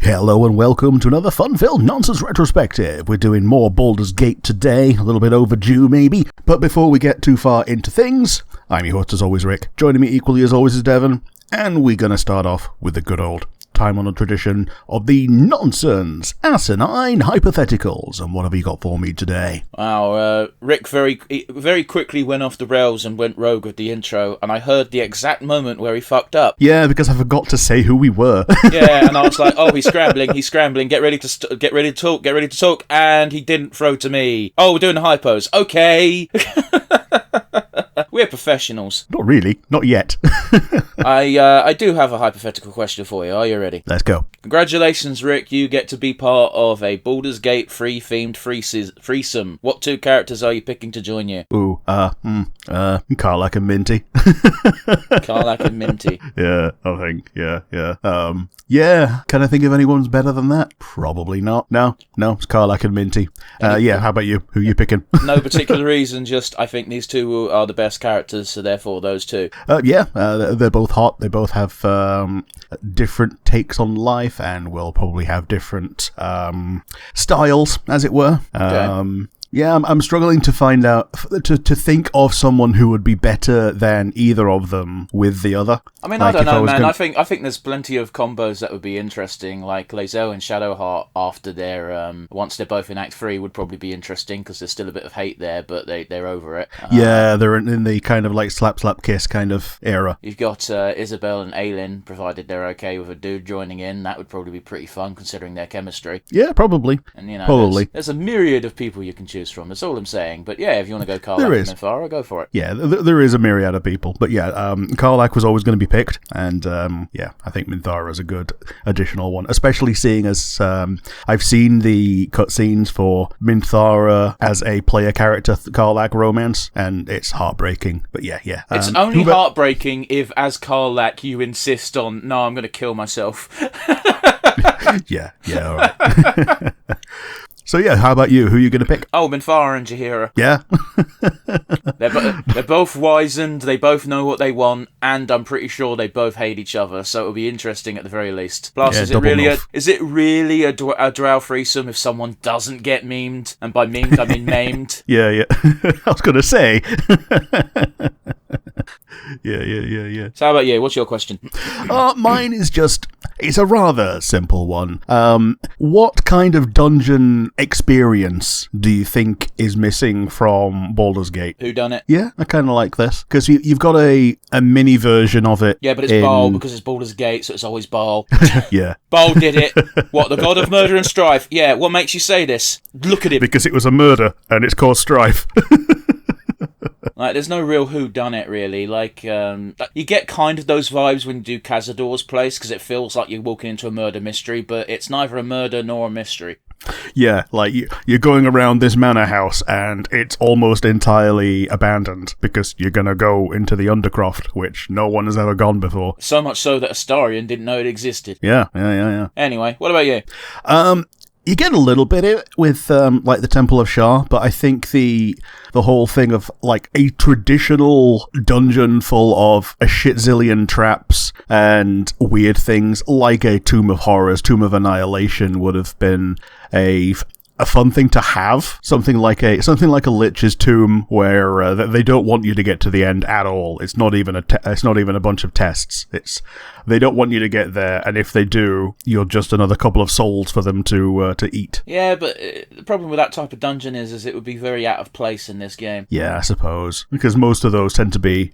Hello and welcome to another fun-filled nonsense retrospective. We're doing more Baldur's Gate today, a little bit overdue maybe, but before we get too far into things, I'm your host as always, Rick. Joining me equally as always is Devon, and we're going to start off with the good old time-honoured tradition of the nonsense, asinine hypotheticals. And what have you got for me today? Wow, Rick very quickly went off the rails and went rogue with the intro, and I heard the exact moment where he fucked up. Yeah, because I forgot to say who we were. Yeah, and I was like, oh, he's scrambling, get ready to talk, and he didn't throw to me. Oh, we're doing the hypos. Okay. We're professionals. Not really, not yet. I do have a hypothetical question for you. Are you ready? Let's go. Congratulations, Rick. You get to be part of a Baldur's Gate free-themed threesome. What two characters are you picking to join you? Ooh, Karlach and Minty. Karlach and Minty. Yeah, I think. Yeah. Can I think of anyone's better than that? Probably not. No, it's Karlach and Minty. Yeah, how about you? Who are you picking? No particular reason, just I think these two are the best characters, so therefore those two. They're both hot. They both have different takes on life and will probably have different styles, as it were. Okay. Yeah, I'm struggling to find out, to think of someone who would be better than either of them with the other. I mean, like, I don't know, man. I think there's plenty of combos that would be interesting, like Lae'zel and Shadowheart after their, once they're both in Act 3 would probably be interesting, because there's still a bit of hate there, but they're over it. Yeah, they're in the kind of like slap kiss kind of era. You've got Isabel and Aelin, provided they're okay with a dude joining in. That would probably be pretty fun, considering their chemistry. Yeah, probably. And, you know, probably. There's a myriad of people you can choose from. That's all I'm saying. But yeah, if you want to go Karlach and Minthara, go for it. Yeah, there is a myriad of people. But yeah, Karlach was always going to be picked. And yeah, I think Minthara is a good additional one. Especially seeing as I've seen the cutscenes for Minthara as a player character Karlach romance. And it's heartbreaking. But yeah. It's only heartbreaking if, as Karlach, you insist on, no, I'm going to kill myself. Yeah, all right. So yeah, how about you? Who are you going to pick? Oh, Minthara and Jaheira. Yeah. They're both wizened, they both know what they want, and I'm pretty sure they both hate each other, so it'll be interesting at the very least. Plus, yeah, is it really a drow threesome if someone doesn't get memed? And by memed, I mean maimed. Yeah. I was going to say. Yeah. So how about you? What's your question? Mine is it's a rather simple one. What kind of dungeon experience do you think is missing from Baldur's Gate? Who done it? Yeah, I kind of like this. Because you've got a mini version of it. Yeah, but it's Baal because it's Baldur's Gate, so it's always Baal. Yeah. Baal did it. What, the god of murder and strife? Yeah, what makes you say this? Look at him. Because it was a murder, and it's caused strife. Like, there's no real whodunit, really. Like, you get kind of those vibes when you do Cazador's Place, because it feels like you're walking into a murder mystery, but it's neither a murder nor a mystery. Yeah, like, you're going around this manor house, and it's almost entirely abandoned, because you're going to go into the Undercroft, which no one has ever gone before. So much so that Astarion didn't know it existed. Yeah. Anyway, what about you? You get a little bit with like the Temple of Shah, but I think the whole thing of like a traditional dungeon full of a shitzillion traps and weird things like a Tomb of Horrors, Tomb of Annihilation would have been a fun thing to have. Something like a Lich's Tomb where they don't want you to get to the end at all. It's not even a bunch of tests. They don't want you to get there, and if they do, you're just another couple of souls for them to eat. Yeah, but the problem with that type of dungeon is it would be very out of place in this game. Yeah, I suppose. Because most of those tend to be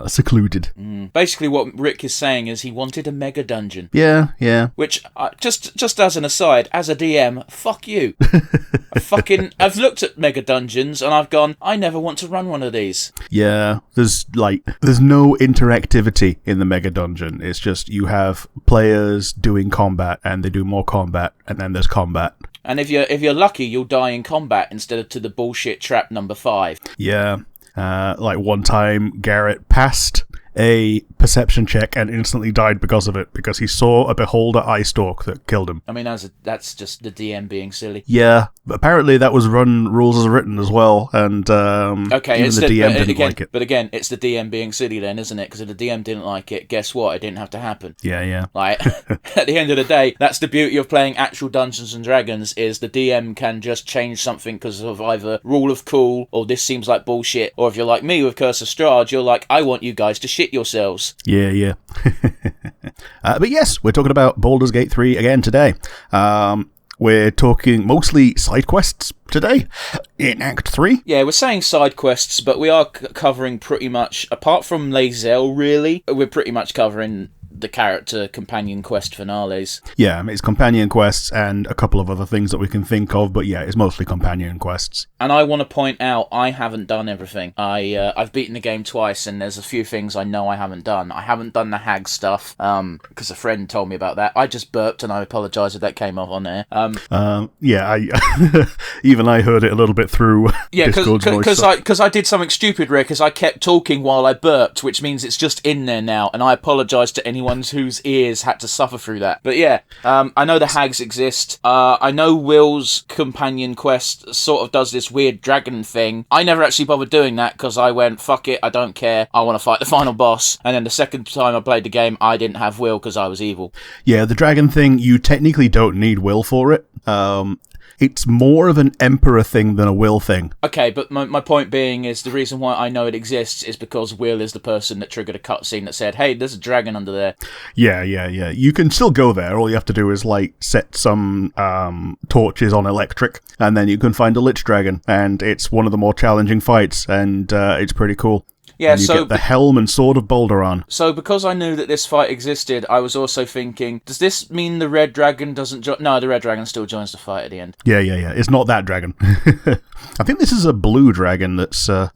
secluded. Basically, what Rick is saying is he wanted a mega dungeon. Yeah. Which, just as an aside, as a DM, fuck you. I've looked at mega dungeons, and I've gone, I never want to run one of these. Yeah, there's no interactivity in the mega dungeon. It's just you have players doing combat, and they do more combat, and then there's combat. And if you're lucky, you'll die in combat instead of to the bullshit trap number 5. Yeah, like one time Garrett passed a perception check and instantly died because of it, because he saw a beholder eye stalk that killed him. I mean, that's just the DM being silly. Yeah, but apparently that was run rules as written as well, and okay, even the DM didn't like it. But again, it's the DM being silly then, isn't it? Because if the DM didn't like it, guess what? It didn't have to happen. Yeah. Like, at the end of the day, that's the beauty of playing actual Dungeons and Dragons, is the DM can just change something because of either rule of cool, or this seems like bullshit, or if you're like me with Curse of Strahd, you're like, I want you guys to shit yourselves. Yeah. But yes, we're talking about Baldur's Gate 3 again today. We're talking mostly side quests today in Act 3. Yeah, we're saying side quests, but we are covering pretty much, apart from Lae'zel, really, we're pretty much covering the character companion quest finales. Yeah, it's companion quests and a couple of other things that we can think of, but yeah, it's mostly companion quests. And I want to point out, I haven't done everything. I've beaten the game twice, and there's a few things I know I haven't done. I haven't done the hag stuff, because a friend told me about that. I just burped, and I apologise if that came off on air. Even I heard it a little bit through Discord's voice. Because I did something stupid, Rick, because I kept talking while I burped, which means it's just in there now, and I apologise to anyone whose ears had to suffer through that. But yeah, I know the hags exist. I know Will's companion quest sort of does this weird dragon thing. I never actually bothered doing that because I went, fuck it, I don't care. I want to fight the final boss. And then the second time I played the game, I didn't have Will because I was evil. Yeah, the dragon thing, you technically don't need Will for it. It's more of an Emperor thing than a Will thing. Okay, but my point being is the reason why I know it exists is because Will is the person that triggered a cutscene that said, hey, there's a dragon under there. Yeah. You can still go there. All you have to do is, set some torches on electric, and then you can find a Lich Dragon, and it's one of the more challenging fights, and it's pretty cool. Yeah, and you get the helm and sword of Baldur on. So because I knew that this fight existed, I was also thinking, does this mean the red dragon doesn't join? No, the red dragon still joins the fight at the end. Yeah. It's not that dragon. I think this is a blue dragon that's undead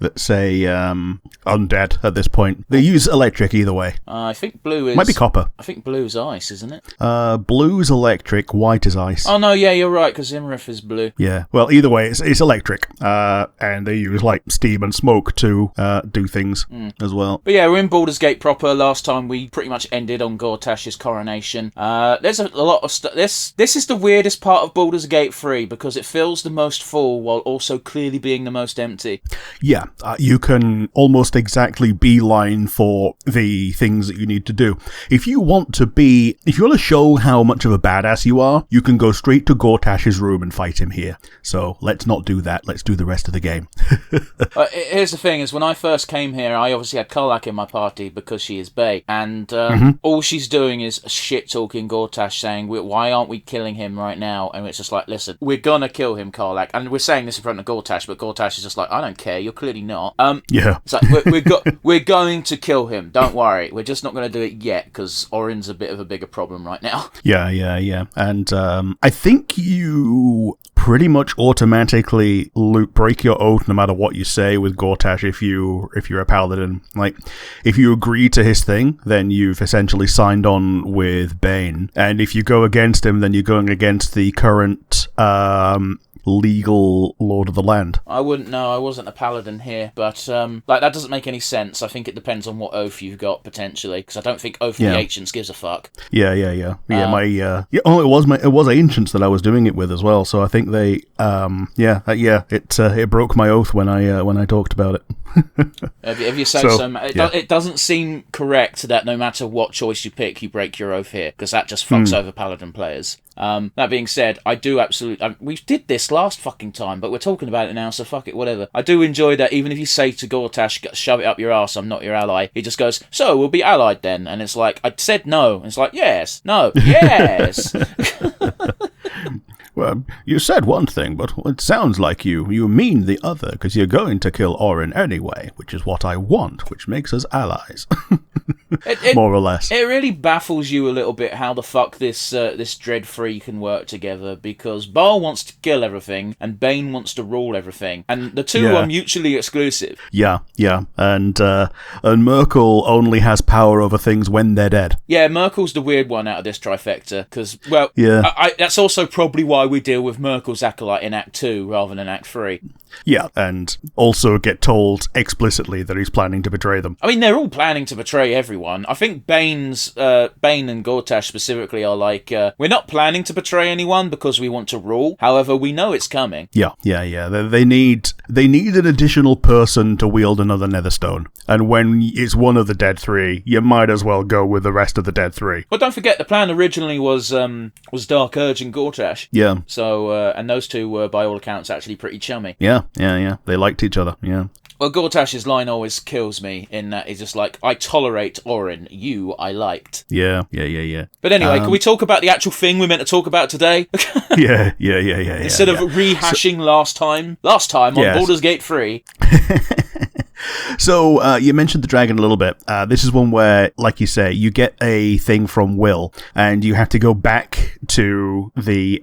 at this point. They use electric either way. I think blue is... Might be copper. I think blue's ice, isn't it? Blue's electric, white is ice. Oh, no, yeah, you're right, because Imrith is blue. Yeah, well, either way, it's electric. And they use, steam and smoke to do things as well. But yeah, we're in Baldur's Gate proper. Last time we pretty much ended on Gortash's coronation. There's a lot of stuff. This is the weirdest part of Baldur's Gate 3 because it feels the most full while also clearly being the most empty. Yeah, you can almost exactly beeline for the things that you need to do. If you want to show how much of a badass you are, you can go straight to Gortash's room and fight him here. So let's not do that. Let's do the rest of the game. Here's the thing, is when I first came here, I obviously had Karlak in my party because she is Bae, and all she's doing is shit-talking Gortash, saying, why aren't we killing him right now? And it's just like, listen, we're gonna kill him, Karlak. And we're saying this in front of Gortash, but Gortash is just like, I don't care, you're clearly not. Yeah. It's like, we're going to kill him, don't worry. We're just not going to do it yet, because Orin's a bit of a bigger problem right now. Yeah. And I think you pretty much automatically break your oath no matter what you say with Gortash if you're a paladin. If you agree to his thing, then you've essentially signed on with Bane. And if you go against him, then you're going against the current legal lord of the land. I wouldn't know. I wasn't a paladin here, but that doesn't make any sense. I think it depends on what oath you've got potentially, because I don't think Oath of the Ancients gives a fuck. Yeah. It was Ancients that I was doing it with as well. So I think they it broke my oath when I talked about it. If you say so, it doesn't seem correct that no matter what choice you pick, you break your oath here, because that just fucks over paladin players. That being said, I do absolutely... we did this last fucking time, but we're talking about it now, so fuck it, whatever. I do enjoy that even if you say to Gortash, shove it up your arse, I'm not your ally, he just goes, so we'll be allied then. And it's like, I said no. And it's like, yes, no, yes. Well, you said one thing, but it sounds like you mean the other, because you're going to kill Orin anyway, which is what I want, which makes us allies. more or less. It really baffles you a little bit how the fuck this Dread 3 can work together, because Baal wants to kill everything and Bane wants to rule everything, and the two are mutually exclusive. Yeah, and Merkel only has power over things when they're dead. Yeah, Merkel's the weird one out of this trifecta, because, well, that's also probably why we deal with Merkel's acolyte in Act 2 rather than Act 3. Yeah, and also get told explicitly that he's planning to betray them. I mean, they're all planning to betray everyone. I think Bane and Gortash specifically are like, we're not planning to betray anyone because we want to rule. However, we know it's coming. Yeah. They need an additional person to wield another Netherstone. And when it's one of the Dead Three, you might as well go with the rest of the Dead Three. But don't forget, the plan originally was Dark Urge and Gortash. Yeah. So, and those two were, by all accounts, actually pretty chummy. Yeah. They liked each other, yeah. Well, Gortash's line always kills me in that he's just like, I tolerate Orin, you I liked. Yeah. But anyway, can we talk about the actual thing we're meant to talk about today? Yeah. Instead of rehashing last time on Baldur's Gate 3. So, you mentioned the dragon a little bit. This is one where, like you say, you get a thing from Will, and you have to go back to the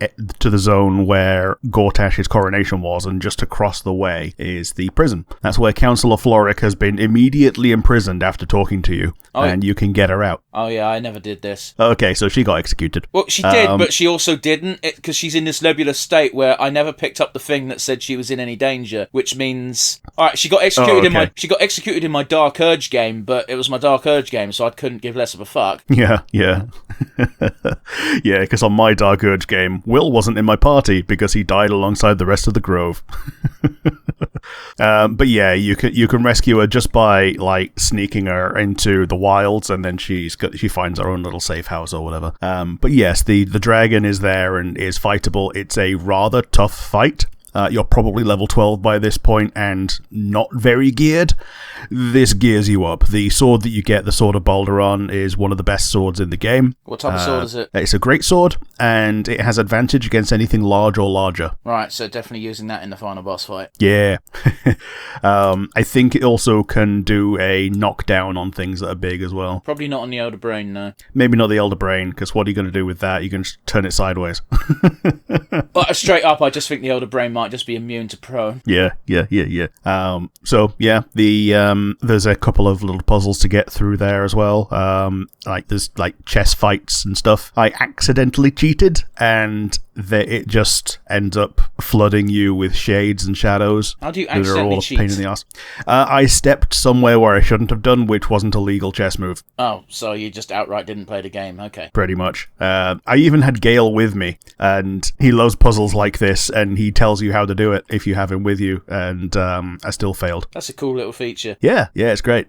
zone where Gortash's coronation was, and just across the way is the prison. That's where Councillor Floric has been immediately imprisoned after talking to you, and you can get her out. Oh yeah, I never did this. Okay, so she got executed. Well, she did, but she also didn't, because she's in this nebulous state where I never picked up the thing that said she was in any danger, which means... Alright, she got executed She got executed in my Dark Urge game, but it was my Dark Urge game, so I couldn't give less of a fuck. Yeah. Yeah, because on my Dark Urge game, Will wasn't in my party because he died alongside the rest of the Grove. But yeah, you can rescue her just by like sneaking her into the wilds, and then she finds her own little safe house or whatever. But yes, the dragon is there and is fightable. It's a rather tough fight. You're probably level 12 by this point and not very geared. This gears you up. The sword that you get, the Sword of Baldur, is one of the best swords in the game. What type of sword is it? It's a great sword, and it has advantage against anything large or larger. Right, so definitely using that in the final boss fight. Yeah. I think it also can do a knockdown on things that are big as well. Probably not on the Elder Brain, no. Maybe not the Elder Brain, because what are you going to do with that? You can just turn it sideways. Straight up, I just think the Elder Brain might just be immune to prone. Yeah. There's a couple of little puzzles to get through there as well. There's chess fights and stuff. I accidentally cheated, and it just ends up flooding you with shades and shadows. How do you accidentally cheat? Pain in the ass. I stepped somewhere where I shouldn't have done, which wasn't a legal chess move. Oh, so you just outright didn't play the game. Okay. Pretty much. I even had Gale with me, and he loves puzzles like this, and he tells you how to do it if you have him with you, and I still failed. That's a cool little feature. Yeah, it's great.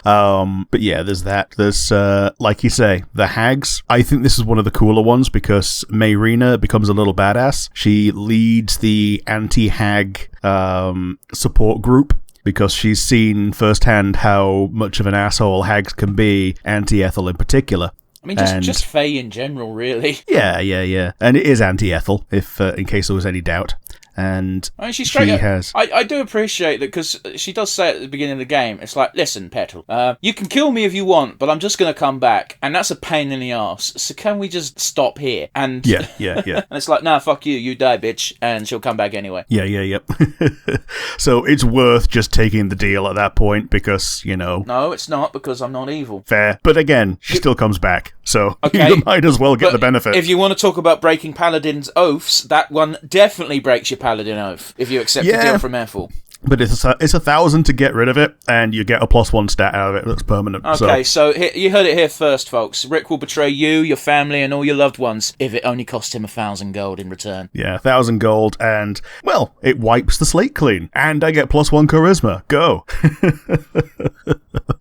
But yeah, there's that. There's, like you say, the hags. I think this is one of the cooler ones because Mayrina becomes a little badass. She leads the anti-hag support group, because she's seen firsthand how much of an asshole hags can be, anti-Ethel in particular. I mean, just Faye in general, really. Yeah. And it is anti-Ethel, if in case there was any doubt. And I mean, I do appreciate that, because she does say at the beginning of the game, it's like, listen, Petal, you can kill me if you want, but I'm just going to come back, and that's a pain in the arse, so can we just stop here? And yeah. And it's like, nah, fuck you die, bitch, and she'll come back anyway. Yeah. So it's worth just taking the deal at that point, because, No, it's not, because I'm not evil. Fair. But again, she still comes back, so you might as well get the benefit. If you want to talk about breaking Paladin's oaths, that one definitely breaks your Paladin oath, if you accept the deal from Ethel. But it's 1,000 to get rid of it, and you get a +1 stat out of it that's permanent. Okay, so you heard it here first, folks. Rick will betray you, your family, and all your loved ones if it only costs him 1,000 gold in return. Yeah, 1,000 gold, and, well, it wipes the slate clean. And I get +1 charisma. Go.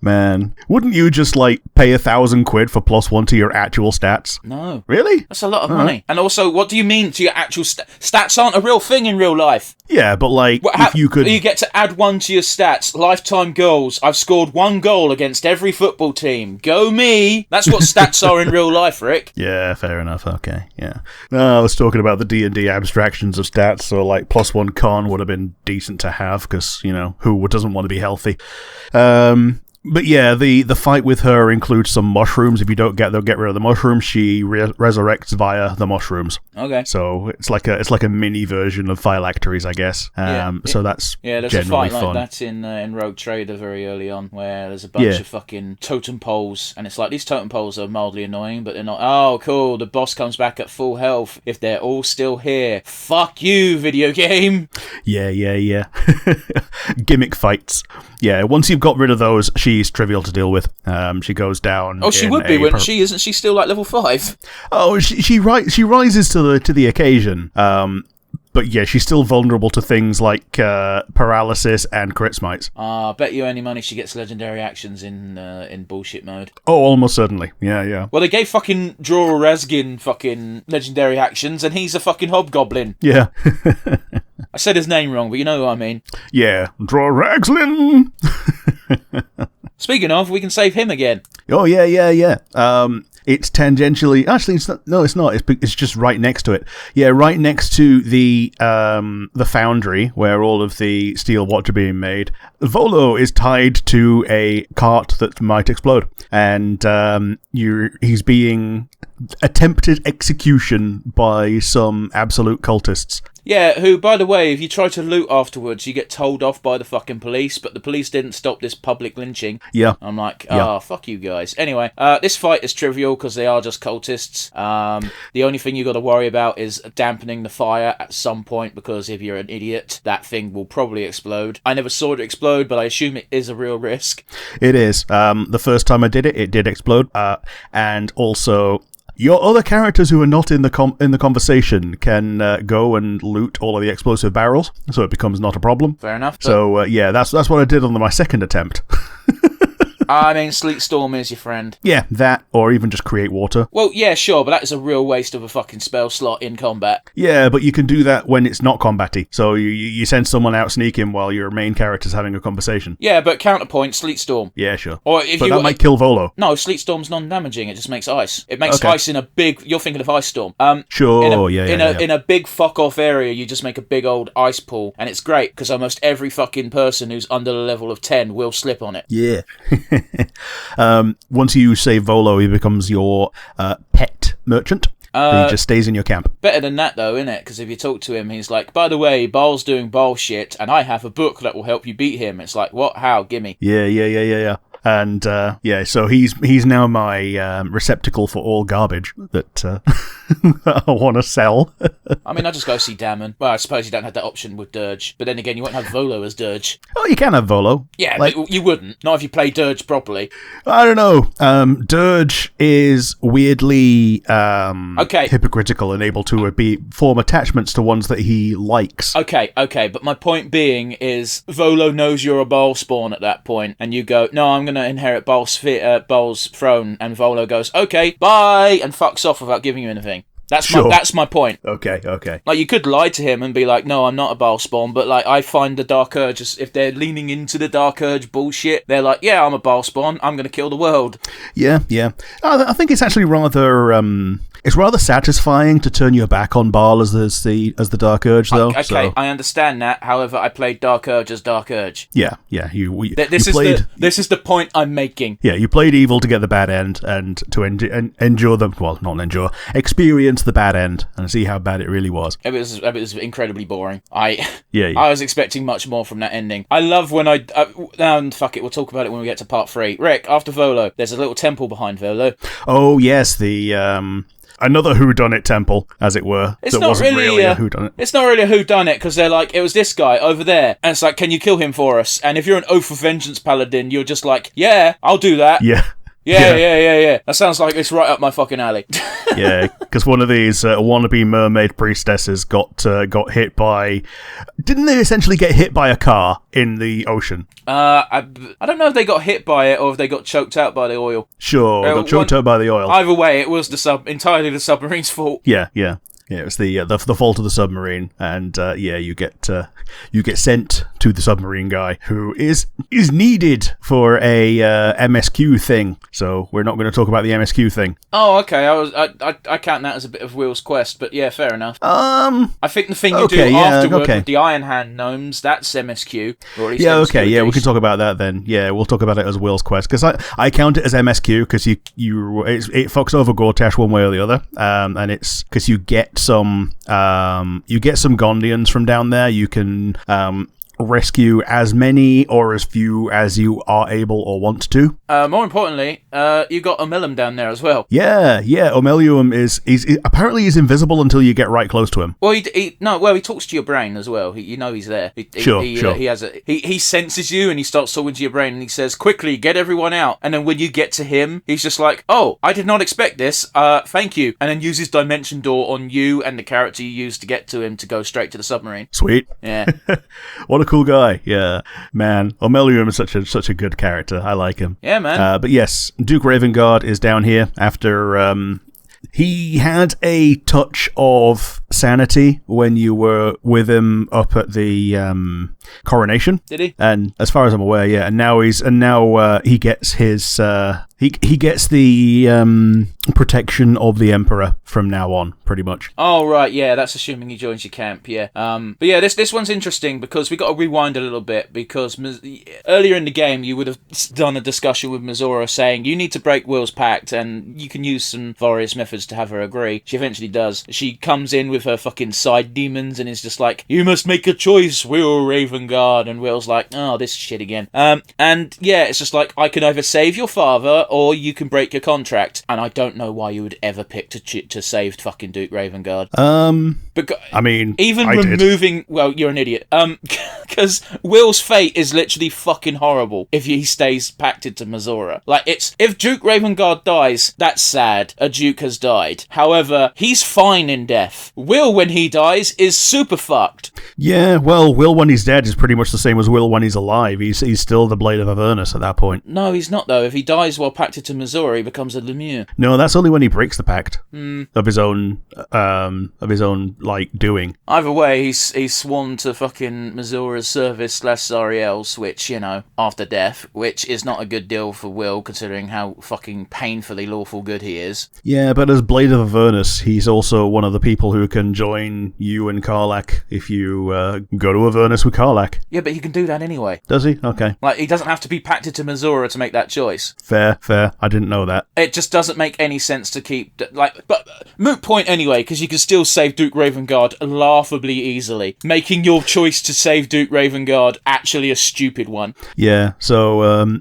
Man, wouldn't you just, pay 1,000 quid for +1 to your actual stats? No. Really? That's a lot of money. And also, what do you mean to your actual stats aren't a real thing in real life? Yeah, but, if you could... You get to add 1 to your stats. Lifetime goals. I've scored 1 goal against every football team. Go me! That's what stats are in real life, Rick. Yeah, fair enough. Okay, yeah. No, I was talking about the D&D abstractions of stats, so, +1 con would have been decent to have, because, who doesn't want to be healthy? But yeah, the fight with her includes some mushrooms. If you don't get rid of the mushrooms, she resurrects via the mushrooms. Okay. So it's like a mini version of phylacteries, I guess. So that's there's generally a fight fun. like that in Rogue Trader very early on, where there's a bunch of fucking totem poles, and it's like these totem poles are mildly annoying, but they're not. Oh, cool! The boss comes back at full health if they're all still here. Fuck you, video game. Yeah. Gimmick fights. Yeah, once you've got rid of those, she's trivial to deal with. She goes down. Oh, she would be, wouldn't she? Isn't she still like level 5? Oh, she rises to the occasion. But yeah, she's still vulnerable to things like paralysis and crit smites. Bet you any money she gets legendary actions in bullshit mode. Oh, almost certainly. Yeah. Well, they gave fucking Dror Razgin fucking legendary actions, and he's a fucking hobgoblin. Yeah. I said his name wrong, but you know who I mean. Yeah, Dror Razgin. Speaking of, we can save him again. Oh, yeah. It's tangentially... Actually, it's not. No, it's not. It's just right next to it. Yeah, right next to the foundry where all of the steel watch are being made. Volo is tied to a cart that might explode. And he's being attempted execution by some absolute cultists. Yeah, who, by the way, if you try to loot afterwards, you get told off by the fucking police, but the police didn't stop this public lynching. Yeah. I'm like, fuck you guys. Anyway, this fight is trivial because they are just cultists. The only thing you got to worry about is dampening the fire at some point, because if you're an idiot, that thing will probably explode. I never saw it explode, but I assume it is a real risk. It is. The first time I did it did explode. And also... Your other characters who are not in the conversation can go and loot all of the explosive barrels, so it becomes not a problem. Fair enough. So that's what I did on my second attempt. I mean, Sleet Storm is your friend. Yeah, that, or even just create water. Well, yeah, sure, but that is a real waste of a fucking spell slot in combat. Yeah, but you can do that when it's not combat-y. So you send someone out sneaking while your main character's having a conversation. Yeah, but counterpoint, Sleet Storm. Yeah, sure. Or if that might kill Volo. No, Sleet Storm's non-damaging, it just makes ice. It makes ice in a big... You're thinking of Ice Storm. Sure, In a big fuck-off area, you just make a big old ice pool, and it's great, because almost every fucking person who's under the level of 10 will slip on it. Yeah. Once you save Volo, he becomes your pet merchant. He just stays in your camp. Better than that, though, innit? Because if you talk to him, he's like, by the way, Baal's doing Baal shit, and I have a book that will help you beat him. It's like, what? How? Gimme. Yeah. And so he's now my receptacle for all garbage that I want to sell. I mean, I just go see Damon. Well, I suppose you don't have that option with Dirge, but then again, you won't have Volo as Dirge. Oh, you can have Volo. Yeah, but you wouldn't. Not if you play Dirge properly. I don't know. Dirge is weirdly hypocritical and able to form attachments to ones that he likes. Okay, but my point being is Volo knows you're a Baal spawn at that point, and you go, no, I'm going to inherit Baal's throne, and Volo goes, okay, bye, and fucks off without giving you anything. That's my point. Okay. Like, you could lie to him and be like, no, I'm not a Baal spawn, but like, I find the Dark Urge, if they're leaning into the Dark Urge bullshit, they're like, yeah, I'm a Baal spawn, I'm going to kill the world. Yeah. I think it's actually rather satisfying to turn your back on Baal as the Dark Urge, though. Okay, so. I understand that. However, I played Dark Urge as Dark Urge. Yeah. This is the point I'm making. Yeah, you played evil to get the bad end and to experience the bad end and see how bad it really was. It was incredibly boring. I Yeah. I was expecting much more from that ending. I love when fuck it, we'll talk about it when we get to part 3. Rick, after Volo, there's a little temple behind Volo. Oh yes, the another whodunit temple, as it were. It's not really a whodunit. It's not really a whodunit, because they're like, it was this guy over there, and it's like, can you kill him for us? And if you're an Oath of Vengeance paladin, you're just like, yeah, I'll do that. Yeah. Yeah. That sounds like it's right up my fucking alley. Yeah, because one of these wannabe mermaid priestesses got hit by... Didn't they essentially get hit by a car in the ocean? I don't know if they got hit by it or if they got choked out by the oil. Sure, got choked out by the oil. Either way, it was entirely the submarine's fault. Yeah. Yeah, it's the fault of the submarine, and you get sent to the submarine guy who is needed for a MSQ thing. So we're not going to talk about the MSQ thing. Oh, okay. I count that as a bit of Will's quest, but yeah, fair enough. I think the thing you do afterward with the Iron Hand gnomes, that's MSQ. Or at least yeah, MSQ okay, yeah, we can talk about that then. Yeah, we'll talk about it as Will's quest because I count it as MSQ because it fucks over Gortash one way or the other, and it's because you get some Gondians from down there. You can rescue as many or as few as you are able or want to. More importantly, you got Omellum down there as well. Yeah. Omelium is apparently he's invisible until you get right close to him. Well, he talks to your brain as well. He's there. Sure. He senses you and he starts talking to your brain and he says, "Quickly, get everyone out." And then when you get to him, he's just like, "Oh, I did not expect this. Thank you." And then uses Dimension Door on you and the character you used to get to him to go straight to the submarine. Sweet. Yeah. What a cool guy. Yeah, man. Omelium is such a good character. I like him. Yeah, man. But yes, Duke Ravengard is down here after he had a touch of sanity when you were with him up at the coronation. Did he? And as far as I'm aware, yeah. And now he gets his he gets the protection of the Emperor from now on, pretty much. Oh right, yeah. That's assuming he joins your camp. Yeah. But yeah, this one's interesting because we got to rewind a little bit because earlier in the game you would have done a discussion with Mizora saying you need to break Will's pact and you can use some various methods to have her agree. She eventually does. She comes in with her fucking side demons and is just like, "You must make a choice, Will Ravengard." And Will's like, "Oh, this shit again." And yeah, it's just like, I can either save your father or you can break your contract. And I don't know why you would ever pick to save fucking Duke Ravengard. But I mean, even removing, well, you're an idiot. Because Will's fate is literally fucking horrible if he stays pacted to Mizora. Like, if Duke Ravengard dies, that's sad. A Duke has died. However, he's fine in death. Will, when he dies, is super fucked. Yeah, well, Will when he's dead is pretty much the same as Will when he's alive. He's still the Blade of Avernus at that point. No, he's not, though. If he dies while pacted to Mizora, he becomes a Lemure. No, that's only when he breaks the pact of his own like doing. Either way, he's sworn to fucking Mizora's service / Sariel's, which, you know, after death, which is not a good deal for Will considering how fucking painfully lawful good he is. Yeah, but as Blade of Avernus, he's also one of the people who can join you and Karlach if you go to Avernus with Karlach. Yeah, but he can do that anyway. Does he? Okay. Like, he doesn't have to be pacted to Mizora to make that choice. Fair. I didn't know that. It just doesn't make any sense to keep, but moot point anyway, because you can still save Duke Ravengard laughably easily, making your choice to save Duke Ravengard actually a stupid one. Yeah, so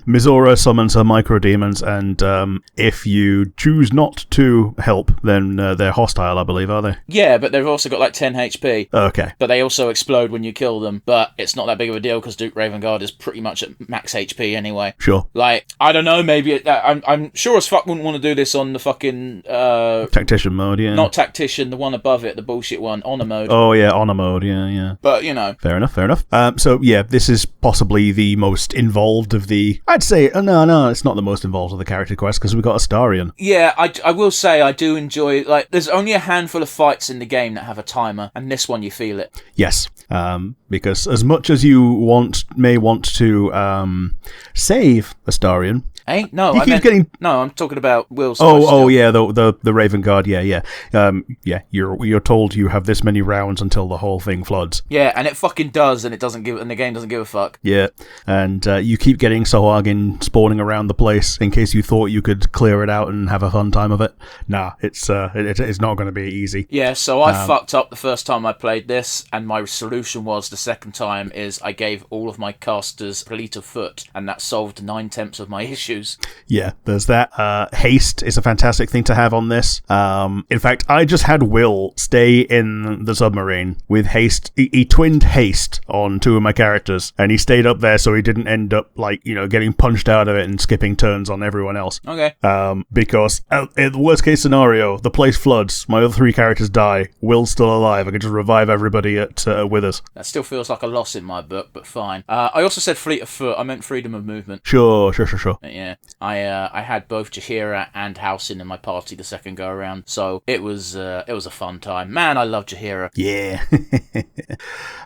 Mizora summons her microdemons, and if you choose not to help, then they're hostile, I believe, are they? Yeah, but they've also got like 10 HP. Okay. But they also explode when you kill them, but it's not that big of a deal because Duke Ravengard is pretty much at max HP anyway. Sure. Like, I don't know, maybe I'm sure as fuck wouldn't want to do this on the fucking Tactician mode, yeah. Not Tactician, the one above it, the bullshit one, Honor mode. Oh yeah, Honor mode, yeah. But, you know. Fair enough. So yeah, this is possibly the most involved of the... I'd say, no, it's not the most involved of the character quests because we've got Astarion. Yeah, I will say I do enjoy, like, there's only a handful of fights in the game that have a timer, and this one you feel it. Yes, because as much as you may want to save Astarion... Eh? No, no, I'm talking about Will's. Yeah, the Raven Guard. Yeah. You're told you have this many rounds until the whole thing floods. Yeah, and it fucking does, and the game doesn't give a fuck. Yeah, and you keep getting Sohagin spawning around the place in case you thought you could clear it out and have a fun time of it. Nah, it's not going to be easy. Yeah, so I fucked up the first time I played this, and my solution was the second time is I gave all of my casters Polita Foot, and that solved 9/10 of my issues. Yeah, there's that. Haste is a fantastic thing to have on this. In fact, I just had Will stay in the submarine with Haste. He twinned Haste on two of my characters, and he stayed up there so he didn't end up, getting punched out of it and skipping turns on everyone else. Okay. Because in the worst case scenario, the place floods, my other three characters die, Will's still alive, I can just revive everybody at Withers. That still feels like a loss in my book, but fine. I also said fleet of foot, I meant freedom of movement. Sure. Yeah, I I had both Jaheira and Halcyon in my party the second go around, so it was a fun time. Man, I love Jaheira. Yeah.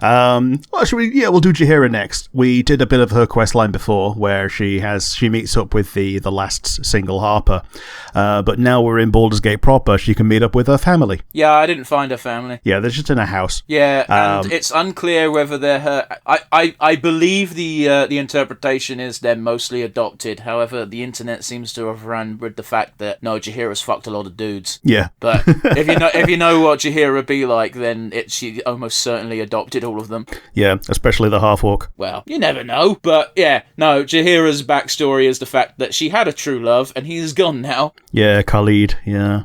Well, we'll do Jaheira next. We did a bit of her questline before, where she meets up with the last single Harper, but now we're in Baldur's Gate proper. She can meet up with her family. Yeah, I didn't find her family. Yeah, they're just in a house. Yeah, and it's unclear whether they're her. I believe the interpretation is they're mostly adopted. However, the internet seems to have run with the fact that no, Jaheira's fucked a lot of dudes. Yeah, but if you know what Jaheira be like, then she almost certainly adopted all of them. Yeah, especially the half-orc. Well, you never know, but yeah, no. Jaheira's backstory is the fact that she had a true love and he's gone now. Yeah, Khalid. Yeah,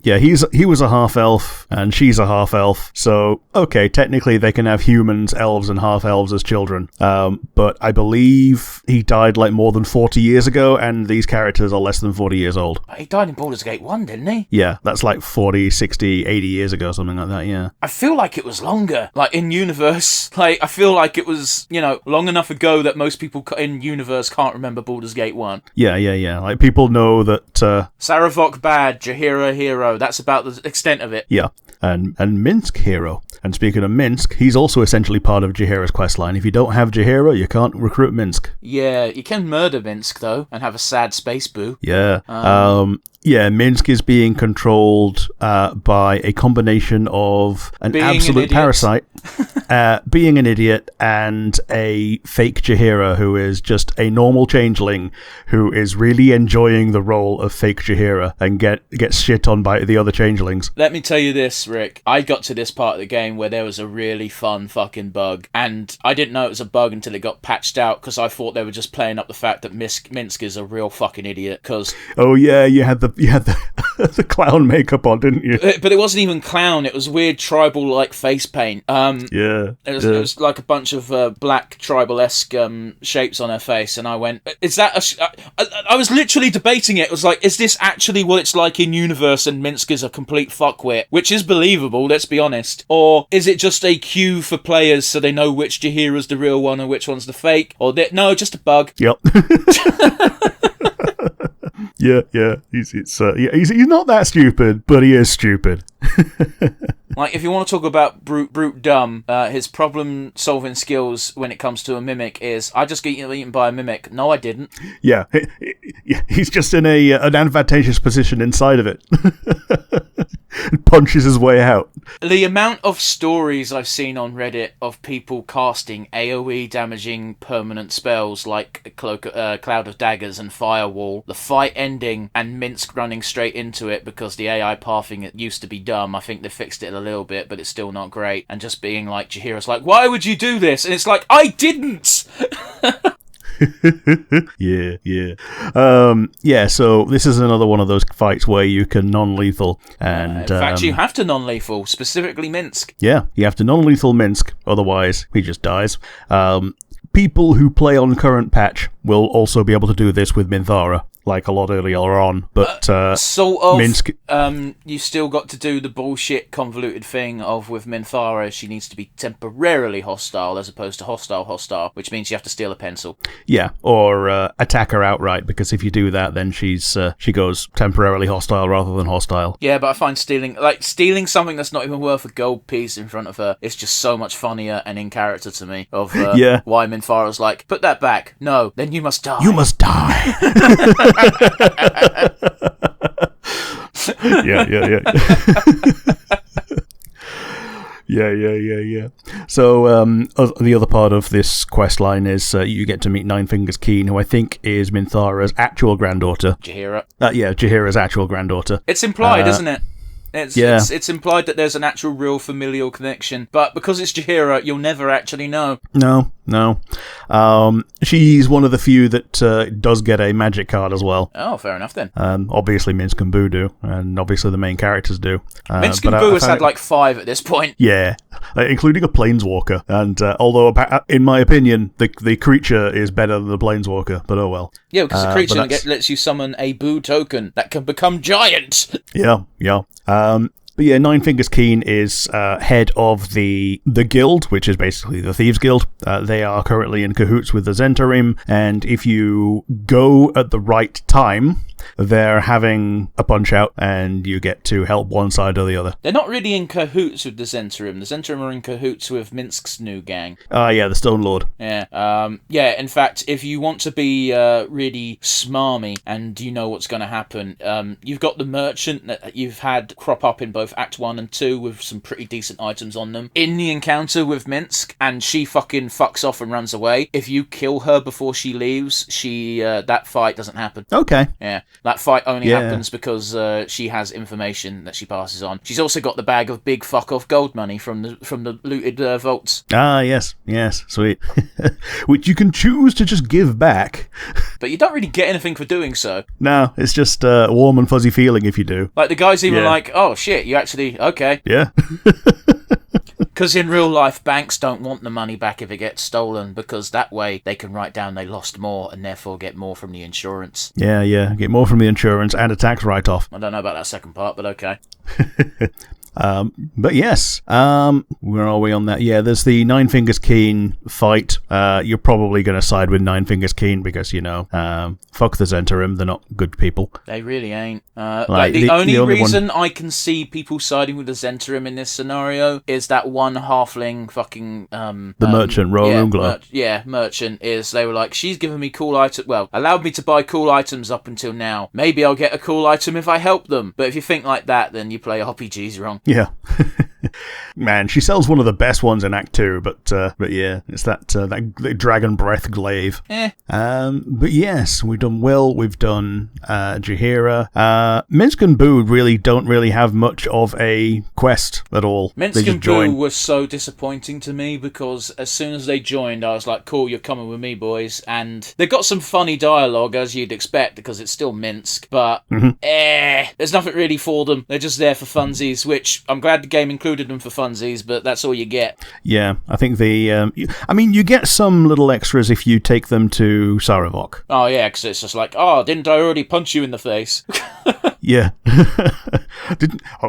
he was a half-elf and she's a half-elf. So okay, technically they can have humans, elves, and half-elves as children. But I believe he died like more than 40 years ago, and these characters are less than 40 years old. He died in Baldur's Gate 1, didn't he? Yeah, that's like 40, 60, 80 years ago, something like that, yeah. I feel like it was longer. Like, in universe, I feel like it was, long enough ago that most people in universe can't remember Baldur's Gate 1. Yeah. Like, people know that... Saravok bad, Jaheira hero. That's about the extent of it. Yeah. And Minsk hero. And speaking of Minsk, he's also essentially part of Jaheira's questline. If you don't have Jaheira, you can't recruit Minsk. Yeah, you can murder Minsk, though, and have a sad space boo. Yeah. Yeah, Minsk is being controlled by a combination of an absolute parasite, being an idiot, and a fake Jaheira who is just a normal changeling who is really enjoying the role of fake Jaheira and gets shit on by the other changelings. Let me tell you this, Rick. I got to this part of the game where there was a really fun fucking bug, and I didn't know it was a bug until it got patched out, because I thought they were just playing up the fact that Minsk is a real fucking idiot, because... Oh yeah, you had the the clown makeup on, didn't you? But it wasn't even clown. It was weird tribal-like face paint. It was like a bunch of black tribal-esque shapes on her face, and I went, is that I was literally debating it. It was like, is this actually what it's like in universe and Minsk is a complete fuckwit? Which is believable, let's be honest. Or is it just a cue for players so they know which Jaheira's the real one and which one's the fake? Or no, just a bug. Yep. Yeah. He's not that stupid, but he is stupid. Like, if you want to talk about brute dumb, his problem-solving skills when it comes to a mimic is, I just get eaten by a mimic. No, I didn't. Yeah, he's just in an advantageous position inside of it. And punches his way out. The amount of stories I've seen on Reddit of people casting AoE damaging permanent spells like Cloud of Daggers and Firewall, the fight ending and Minsk running straight into it because the AI pathing it used to be dumb. I think they fixed it a little bit, but it's still not great. And just being like, Jaheira's like, why would you do this? And it's like, I didn't! Yeah, so this is another one of those fights where you can non-lethal, and in fact you have to non-lethal, specifically Minsk. Yeah, you have to non-lethal Minsk, otherwise he just dies. People who play on current patch will also be able to do this with Minthara, like a lot earlier on, but sort of. Minsk, you still got to do the bullshit convoluted thing of with Minthara, she needs to be temporarily hostile as opposed to hostile, which means you have to steal a pencil. Yeah, or attack her outright, because if you do that, then she goes temporarily hostile rather than hostile. Yeah, but I find stealing something that's not even worth a gold piece in front of her is just so much funnier and in character to me. Of why Minthara's like, put that back. No, then you must die. You must die. Yeah. Yeah. So the other part of this quest line is you get to meet Nine Fingers Keen, who I think is Minthara's actual granddaughter. Jaheira. Jaheira's actual granddaughter. It's implied, isn't it? It's implied that there's an actual real familial connection, but because it's Jaheira, you'll never actually know. No. She's one of the few that does get a magic card as well. Oh, fair enough then. Obviously Minsk and Boo do, and obviously the main characters do. Minsk and Boo has had like 5 at this point. Yeah, including a planeswalker, and although in my opinion the creature is better than the planeswalker, but oh well. Yeah, because the creature lets you summon a Boo token that can become giant. Yeah. But yeah, Nine Fingers Keen is head of the guild, which is basically the Thieves Guild. They are currently in cahoots with the Zentarim, and if you go at the right time, they're having a punch-out, and you get to help one side or the other. They're not really in cahoots with the Zentarim. The Zentarim are in cahoots with Minsk's new gang. Yeah, the Stone Lord. Yeah. In fact, if you want to be really smarmy and you know what's going to happen, you've got the merchant that you've had crop up in both Act 1 and 2 with some pretty decent items on them. In the encounter with Minsk, and she fucking fucks off and runs away. If you kill her before she leaves, that fight doesn't happen. Okay. Yeah. That fight only happens because she has information that she passes on. She's also got the bag of big fuck-off gold money from the looted vaults. Ah, yes, sweet. Which you can choose to just give back. But you don't really get anything for doing so. No, it's just a warm and fuzzy feeling if you do. Like, the guy's even like, oh shit, you actually, okay. Yeah. Because in real life, banks don't want the money back if it gets stolen, because that way they can write down they lost more and therefore get more from the insurance. Yeah, get more from the insurance and a tax write-off. I don't know about that second part, but okay. But yes, where are we on that? Yeah, there's the Nine Fingers Keen fight. You're probably going to side with Nine Fingers Keen because, fuck the Zentarim, they're not good people. They really ain't. The only reason I can see people siding with the Zentarim in this scenario is that one halfling fucking... the merchant, Roarungla. Merchant, is they were like, she's given me cool items, allowed me to buy cool items up until now. Maybe I'll get a cool item if I help them. But if you think like that, then you play RPGs wrong. Yeah. Man, she sells one of the best ones in Act 2, but yeah, it's that Dragon Breath glaive. But yes, we've done Will, we've done Jaheira. Minsk and Boo don't really have much of a quest at all. Minsk and Boo was so disappointing to me because as soon as they joined, I was like, cool, you're coming with me, boys. And they've got some funny dialogue, as you'd expect, because it's still Minsk, but there's nothing really for them. They're just there for funsies, which I'm glad the game included them for funsies, but that's all you get. Yeah, I think you get some little extras if you take them to Sarevok. Oh yeah, because it's just like, didn't I already punch you in the face? Yeah.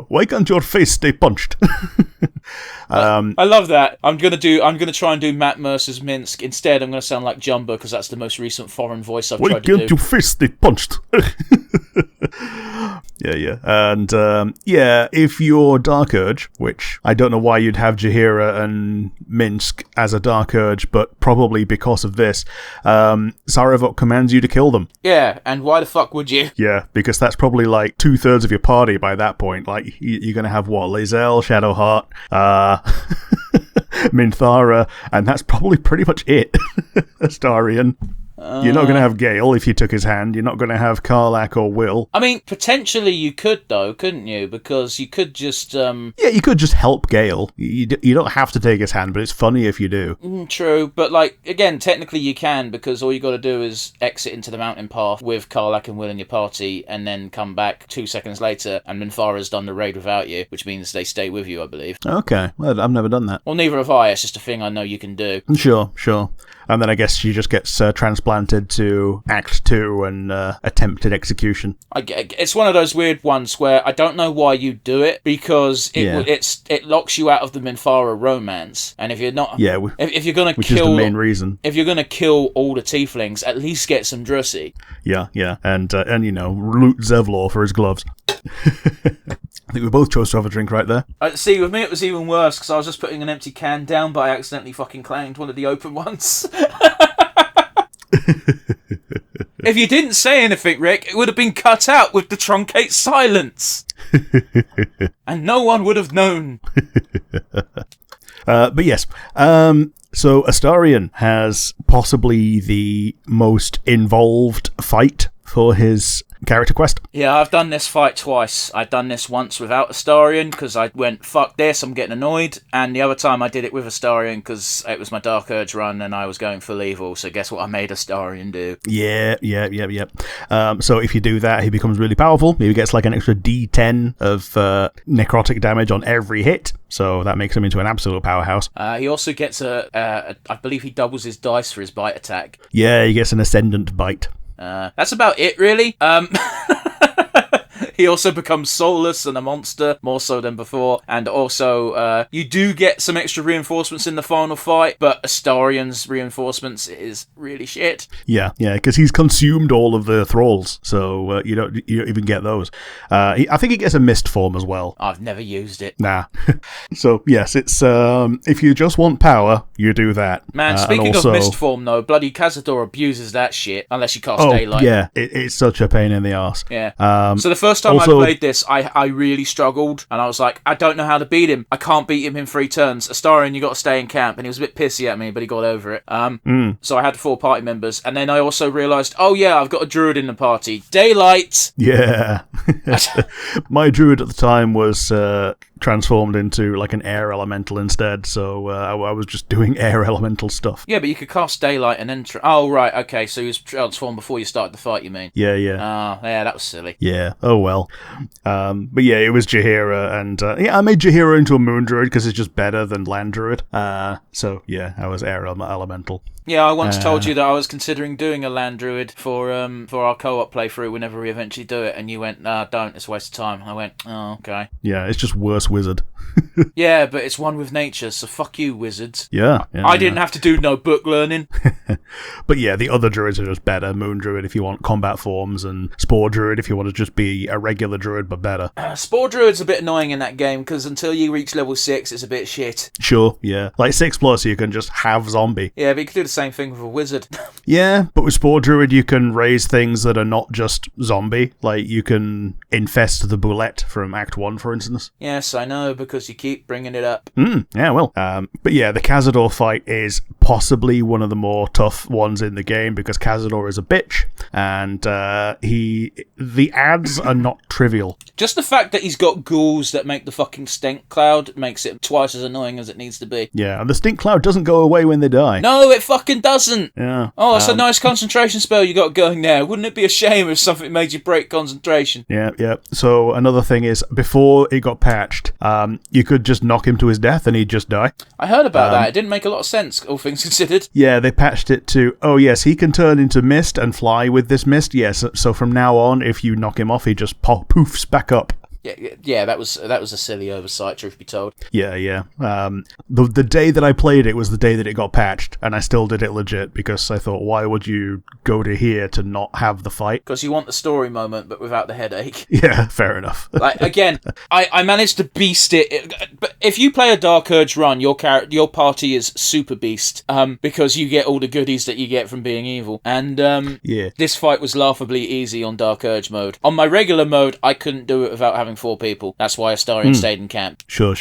Why can't your face stay punched? I love that. I'm gonna try and do Matt Mercer's Minsk. Instead, I'm gonna sound like Jumbo because that's the most recent foreign voice I've tried to do. Why can't your face stay punched? Yeah. And if you're Dark Urge, which I don't know why you'd have Jaheira and Minsk as a Dark Urge, but probably because of this, Sarevok commands you to kill them. Yeah, and why the fuck would you? Yeah, because that's probably like 2/3 of your party by that point. Like, you're gonna have what? Lae'zel, Shadowheart, Minthara, and that's probably pretty much it. Astarion. You're not going to have Gale if you took his hand. You're not going to have Karlach or Will. I mean, potentially you could, though, couldn't you? Because you could just... Yeah, you could just help Gale. You don't have to take his hand, but it's funny if you do. True, but, again, technically you can, because all you got to do is exit into the mountain path with Karlach and Will in your party, and then come back 2 seconds later, and Minthara's done the raid without you, which means they stay with you, I believe. Okay, well, I've never done that. Well, neither have I. It's just a thing I know you can do. Sure. And then I guess she just gets transplanted to Act 2 and attempted execution. It's one of those weird ones where I don't know why you do it, because it locks you out of the Minthara romance. And if you're not... Yeah, if you're going to kill... Which is the main reason. If you're going to kill all the tieflings, at least get some Drussi. Yeah. And loot Zevlor for his gloves. I think we both chose to have a drink right there. See, with me it was even worse, because I was just putting an empty can down, but I accidentally fucking clanged one of the open ones. If you didn't say anything, Rick, it would have been cut out with the truncate silence. And no one would have known. But yes, so Astarion has possibly the most involved fight for his character quest. Yeah, I've done this fight twice. I'd done this once without Astarion because I went, fuck this, I'm getting annoyed. And the other time I did it with Astarion because it was my Dark Urge run and I was going full evil. So guess what I made Astarion do? Yeah. So if you do that, he becomes really powerful. He gets like an extra D10 of necrotic damage on every hit. So that makes him into an absolute powerhouse. He also gets I believe he doubles his dice for his bite attack. Yeah, he gets an ascendant bite. That's about it, really. He also becomes soulless and a monster, more so than before. And also, you do get some extra reinforcements in the final fight, but Astarion's reinforcements is really shit. Yeah, because he's consumed all of the thralls, so you don't even get those. I think he gets a mist form as well. I've never used it. Nah. So, yes, it's if you just want power, you do that. Man, speaking of mist form, though, bloody Cazador abuses that shit, unless you cast daylight. Yeah, it's such a pain in the arse. Yeah. So the first time I played this, I really struggled, and I was like, I don't know how to beat him. I can't beat him in 3 turns. Astarion, you got to stay in camp, and he was a bit pissy at me, but he got over it. So I had 4 party members, and then I also realised, oh yeah, I've got a druid in the party. Daylight! Yeah. My druid at the time was transformed into like an air elemental instead, so I was just doing air elemental stuff. Yeah, but you could cast daylight and then... Oh, right, okay, so he was transformed before you started the fight, you mean? Yeah. Oh, yeah, that was silly. Yeah, oh well. But yeah, it was Jaheira, and I made Jaheira into a moon druid because it's just better than land druid. So yeah, I was air elemental. Yeah, I once told you that I was considering doing a land druid for our co-op playthrough whenever we eventually do it, and you went, nah, don't, it's a waste of time. I went, oh, okay. Yeah, it's just worse wizard. Yeah, but it's one with nature, so fuck you, wizards. Yeah. I didn't have to do no book learning. But yeah, the other druids are just better. Moon druid if you want combat forms, and spore druid if you want to just be a regular druid but better. Spore druid's a bit annoying in that game, because until you reach level 6, it's a bit shit. Sure, yeah. Like 6+ you can just have zombie. Yeah, but you can do the same thing with a wizard. Yeah, but with spore druid you can raise things that are not just zombie. Like you can infest the boulette from Act 1, for instance. Yes, I know, because you keep bringing it up. Yeah, well. But yeah, the Cazador fight is possibly one of the more tough ones in the game because Cazador is a bitch, and the ads are not trivial. Just the fact that he's got ghouls that make the fucking stink cloud makes it twice as annoying as it needs to be. Yeah, and the stink cloud doesn't go away when they die. No, it fucking doesn't. Yeah. Oh, it's a nice concentration spell you got going there. Wouldn't it be a shame if something made you break concentration? Yeah. So another thing is, before it got patched, you could just knock him to his death and he'd just die. I heard about that. It didn't make a lot of sense, all things considered. Yeah, they patched it to, oh yes, he can turn into mist and fly with this mist. Yes, so from now on, if you knock him off, he just poofs back up. Yeah, that was a silly oversight, truth be told. Yeah. The day that I played it was the day that it got patched, and I still did it legit because I thought, why would you go to here to not have the fight? Because you want the story moment, but without the headache. Yeah, fair enough. Like again, I managed to beast it. But if you play a Dark Urge run, your party is super beast, because you get all the goodies that you get from being evil. And this fight was laughably easy on Dark Urge mode. On my regular mode, I couldn't do it without having 4 people. That's why Astarion stayed in camp. Sure.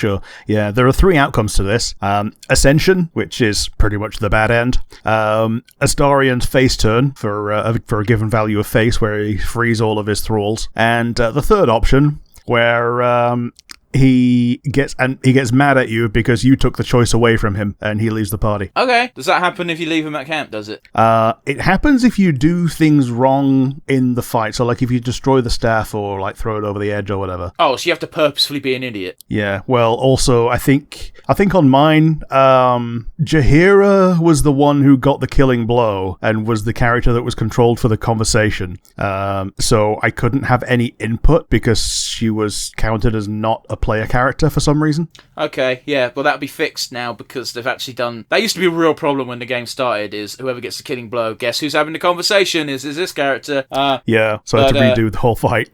Yeah, there are 3 outcomes to this. Ascension, which is pretty much the bad end. Astarion's face turn for a given value of face, where he frees all of his thralls. And the third option, where he gets mad at you because you took the choice away from him and he leaves the party. Okay. Does that happen if you leave him at camp, does it? It happens if you do things wrong in the fight. So like if you destroy the staff or like throw it over the edge or whatever. Oh, so you have to purposefully be an idiot. Yeah. Well, also I think on mine, Jaheira was the one who got the killing blow and was the character that was controlled for the conversation. So I couldn't have any input because she was counted as not a player character for some reason. Okay, yeah, well that'll be fixed now because they've actually done... That used to be a real problem when the game started, is whoever gets the killing blow, guess who's having the conversation? Is this character? Yeah, so I had to redo the whole fight.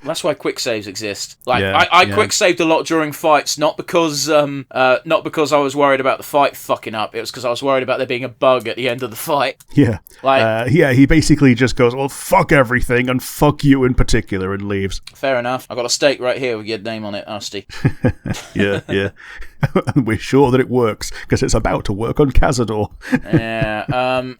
That's why quick saves exist. Like, yeah, I quick saved a lot during fights, not because I was worried about the fight fucking up, it was because I was worried about there being a bug at the end of the fight. Yeah. He basically just goes, well, fuck everything, and fuck you in particular, and leaves. Fair enough. I've got a stake right here with your name on it, Asti. Yeah. We're sure that it works, because it's about to work on Cazador. Yeah.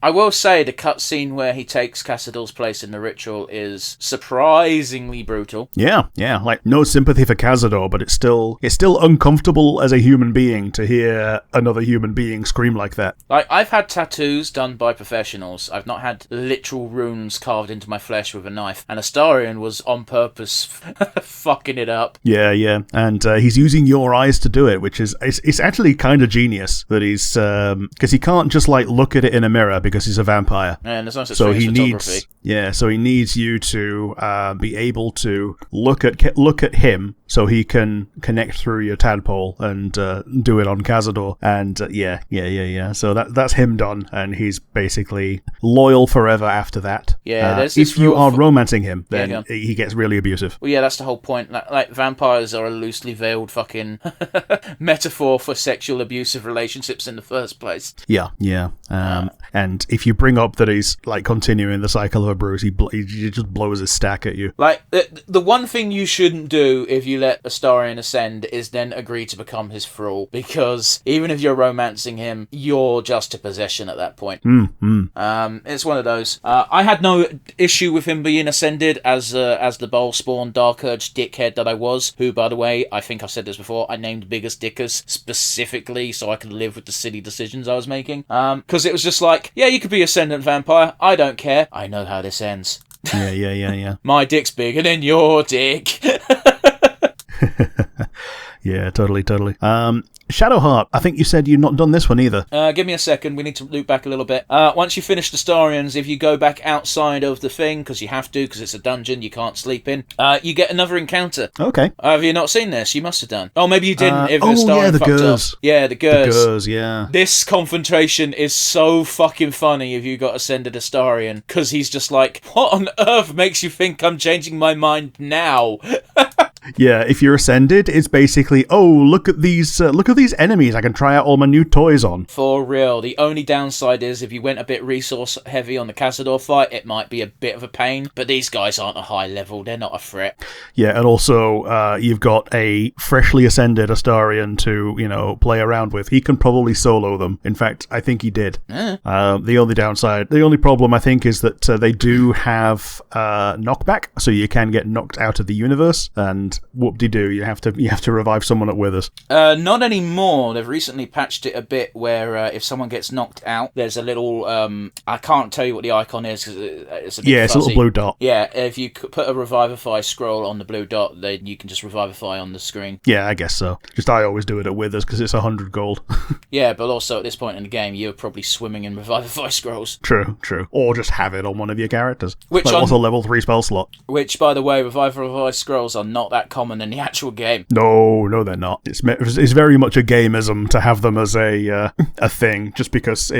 I will say the cutscene where he takes Cazador's place in the ritual is surprisingly brutal. Yeah. Like, no sympathy for Cazador, but it's still uncomfortable as a human being to hear another human being scream like that. Like, I've had tattoos done by professionals. I've not had literal runes carved into my flesh with a knife. And Astarion was on purpose fucking it up. Yeah. And he's using your eyes to do it, which is is it's actually kind of genius that he's because he can't just like look at it in a mirror because he's a vampire. And there's no such So thing as he photography. so he needs you to be able to look at him so he can connect through your tadpole and do it on Cazador. And so that's him done, and he's basically loyal forever after that. Yeah, there's this if you rule are romancing him, then Yeah, he gets really abusive. Well, yeah, that's the whole point. Like vampires are a loosely veiled fucking metaphor for sexual abusive relationships in the first place. Yeah. And if you bring up that he's like continuing the cycle of a bruise, he just blows his stack at you. Like, the one thing you shouldn't do if you let Astarion ascend is then agree to become his thrall, because even if you're romancing him, you're just a possession at that point. It's one of those. I had no issue with him being ascended as the bowl spawn Dark Urge dickhead that I was, who, by the way, I think I've said this before, I named Biggest Dickers specifically so I could live with the silly decisions I was making. Because it was just like, yeah, you could be Ascendant Vampire, I don't care, I know how this ends. Yeah. My dick's bigger than your dick. Yeah, totally. Shadowheart, I think you said you'd not done this one either. Give me a second, we need to loop back a little bit. Once you finish the Starions, if you go back outside of the thing, because you have to, because it's a dungeon you can't sleep in, you get another encounter. Okay. Have you not seen this? You must have done. Oh, maybe you didn't. If the the fucked Gurs. up. Yeah, the Gurs. The Gurs, yeah. This confrontation is so fucking funny if you got Ascended Astarion, because he's just like, what on earth makes you think I'm changing my mind now? Yeah, if you're Ascended, it's basically, look at these enemies I can try out all my new toys on. For real. The only downside is if you went a bit resource heavy on the Cazador fight, it might be a bit of a pain, but these guys aren't a high level, they're not a threat. Yeah, and also, you've got a freshly Ascended Astarion to, play around with. He can probably solo them. In fact, I think he did. The only problem, I think, is that they do have knockback, so you can get knocked out of the universe, and whoop-de-doo, you have to revive someone at Withers. Not anymore. They've recently patched it a bit where if someone gets knocked out, there's a little I can't tell you what the icon is because it's a bit it's a little blue dot. Yeah, if you put a Revivify scroll on the blue dot, then you can just Revivify on the screen. Yeah, I guess so. Just I always do it at Withers because it's 100 gold. Yeah, but also at this point in the game, you're probably swimming in Revivify scrolls. True. Or just have it on one of your characters. Which also level 3 spell slot. Which, by the way, Revivify scrolls are not that common in the actual game. No, they're not. It's very much a gameism to have them as a thing, just because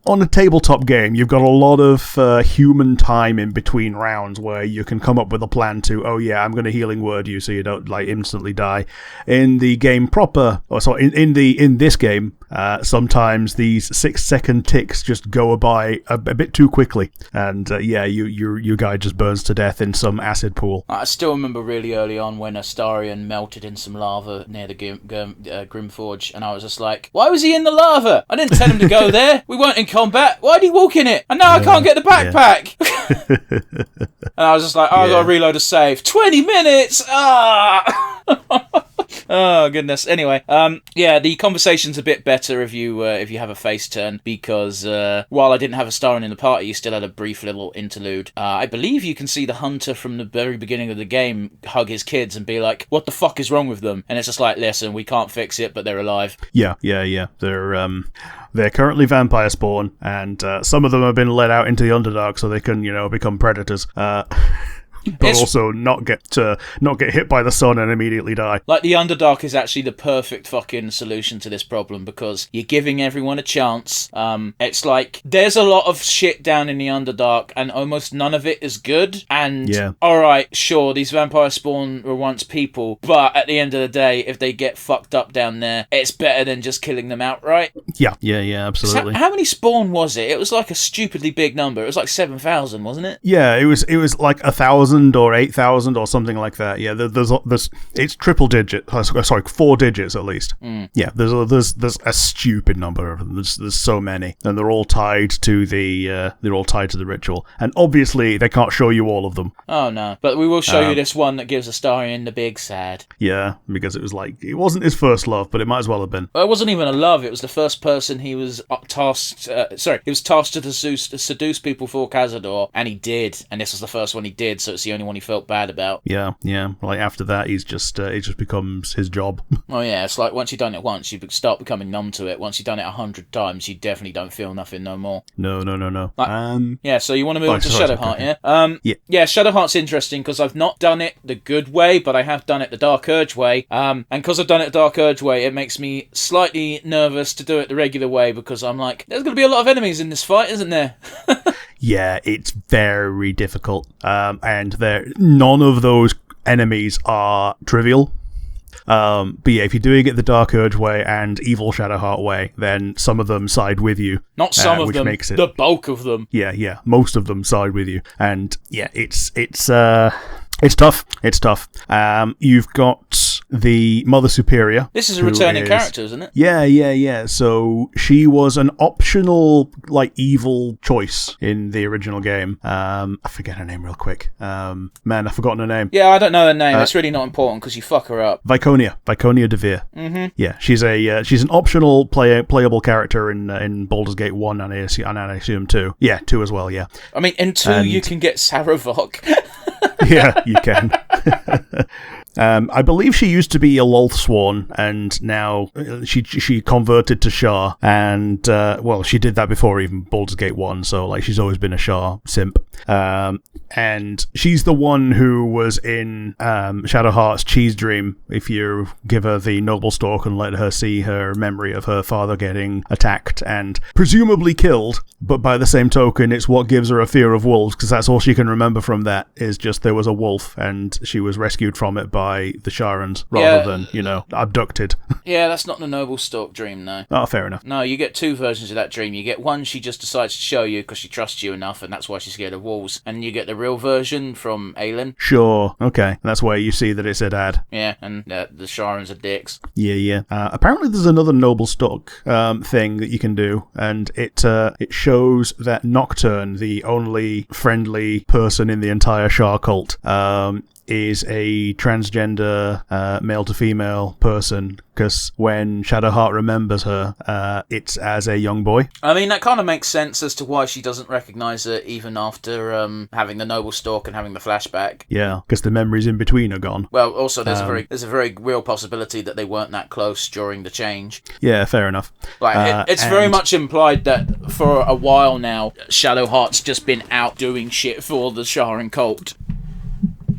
on a tabletop game, you've got a lot of human time in between rounds where you can come up with a plan to, I'm going to healing word you so you don't like instantly die. In the game proper, in this game, sometimes these 6-second ticks just go by a bit too quickly, and your guy just burns to death in some acid pool. I still remember really early on when Astarion melted in some lava near the Grimforge, and I was just like, why was he in the lava? I didn't tell him to go there. We weren't in combat. Why did he walk in it? And now I can't get the backpack. And I was just like, I gotta reload a save. 20 minutes! Oh goodness. Anyway, the conversation's a bit better if you have a face turn, because while I didn't have a Astarion in the party, you still had a brief little interlude. I believe you can see the hunter from the very beginning of the game hug his kids and be like, what the fuck is wrong with them? And it's just like, listen, we can't fix it, but they're alive. Yeah. They're currently vampire spawn, and some of them have been let out into the Underdark so they can, become predators. But also not get hit by the sun and immediately die. Like, the Underdark is actually the perfect fucking solution to this problem, because you're giving everyone a chance. It's like, there's a lot of shit down in the Underdark, and almost none of it is good. And, alright, sure, these vampire spawn were once people, but at the end of the day, if they get fucked up down there, it's better than just killing them outright. Yeah, absolutely. How many spawn was it? It was like a stupidly big number. It was like 7,000, wasn't it? Yeah, it was like 1,000 or 8,000 or something like that. Yeah, there's it's triple digit. Sorry, 4 digits at least. Yeah, there's a stupid number of them. There's so many, and they're all tied to the ritual. And obviously, they can't show you all of them. Oh no, but we will show you this one that gives Astarion the big sad. Yeah, because it wasn't his first love, but it might as well have been. Well, it wasn't even a love. It was the first person he was tasked. He was tasked to seduce people for Cazador, and he did. And this was the first one he did. So it's the only one he felt bad about. Yeah. Like after that, it just becomes his job. Oh yeah, it's like once you've done it once, you start becoming numb to it. Once you've done it 100 times, you definitely don't feel nothing no more. No. Like, yeah, so you want to move on to Shadowheart, yeah? Yeah, Shadowheart's interesting because I've not done it the good way, but I have done it the Dark Urge way. And because I've done it the Dark Urge way, it makes me slightly nervous to do it the regular way because I'm like, there's going to be a lot of enemies in this fight, isn't there? Yeah, it's very difficult. And none of those enemies are trivial. But yeah, if you're doing it the Dark Urge way and Evil Shadowheart way, then some of them side with you. Not some of them, the bulk of them. Yeah, most of them side with you. And yeah, it's tough. It's tough. You've got the Mother Superior. This is a returning character, isn't it? Yeah. So she was an optional, like, evil choice in the original game. I forget her name real quick. Man, I've forgotten her name. Yeah, I don't know her name. It's really not important because you fuck her up. Viconia Devere. Mm-hmm. Yeah, she's an optional playable character in Baldur's Gate 1 and I assume 2. Yeah, 2 as well, yeah. I mean, in 2 you can get Saravok. Yeah, you can. I believe she used to be a Lothsworn, and now she converted to Shah, and she did that before even Baldur's Gate 1, so like she's always been a Shah simp. And she's the one who was in Shadowheart's Cheese Dream, if you give her the Noble Stalk and let her see her memory of her father getting attacked and presumably killed, but by the same token, it's what gives her a fear of wolves, because that's all she can remember from that, is just there was a wolf, and she was rescued from it by the Sharans, rather than, abducted. Yeah, that's not the Noble Stalk dream, no. Oh, fair enough. No, you get 2 versions of that dream. You get one she just decides to show you because she trusts you enough, and that's why she's scared of wolves. And you get the real version from Aelin. Sure, okay. That's where you see that it's a dad. Yeah, and the Sharans are dicks. Yeah. Apparently there's another Noble Stalk thing that you can do, and it shows that Nocturne, the only friendly person in the entire Shar cult, is a transgender male to female person, because when Shadowheart remembers her, it's as a young boy. I mean, that kind of makes sense as to why she doesn't recognise her even after having the Noble Stalk and having the flashback. Yeah, because the memories in between are gone. Well, also there's a very real possibility that they weren't that close during the change. Yeah, fair enough. Like it's very much implied that for a while now, Shadowheart's just been out doing shit for the Sharan cult.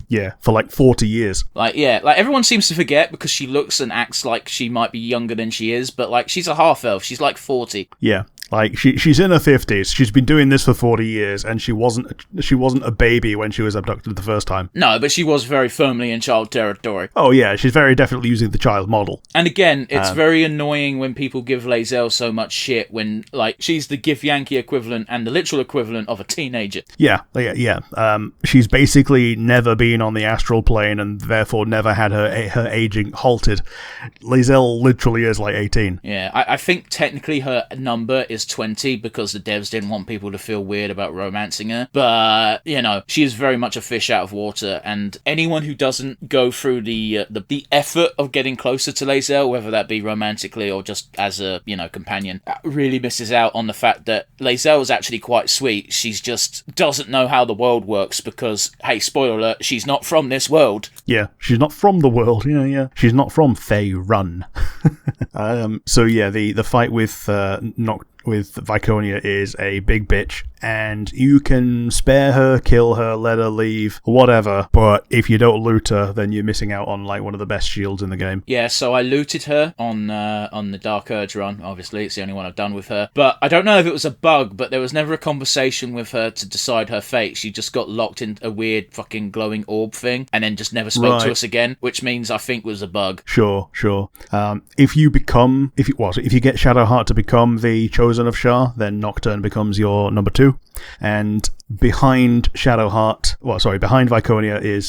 Yeah, for like 40 years. Like everyone seems to forget because she looks and acts like she might be younger than she is, but like she's a half-elf, she's like 40. Yeah. Like she's in her 50s. She's been doing this for 40 years, and she wasn't a baby when she was abducted the first time. No, but she was very firmly in child territory. Oh yeah, she's very definitely using the child model. And again, it's very annoying when people give Lae'zel so much shit when like she's the Githyanki equivalent and the literal equivalent of a teenager. Yeah. She's basically never been on the astral plane and therefore never had her aging halted. Lae'zel literally is like 18. Yeah, I think technically her number is 20 because the devs didn't want people to feel weird about romancing her, but she is very much a fish out of water, and anyone who doesn't go through the effort of getting closer to Lae'zel, whether that be romantically or just as a companion, really misses out on the fact that Lae'zel is actually quite sweet. She's just doesn't know how the world works because, hey, spoiler alert, she's not from this world. Yeah, she's not from the world. Yeah. She's not from Faerun. So yeah, the fight with Viconia is a big bitch, and you can spare her, kill her, let her leave, whatever, but if you don't loot her, then you're missing out on like one of the best shields in the game. Yeah, so I looted her on the Dark Urge run, obviously, it's the only one I've done with her, but I don't know if it was a bug, but there was never a conversation with her to decide her fate. She just got locked in a weird fucking glowing orb thing, and then just never spoke to us again, which means I think was a bug. Sure. If you get Shadowheart to become the chosen of Shah, then Nocturne becomes your number 2. And behind Viconia is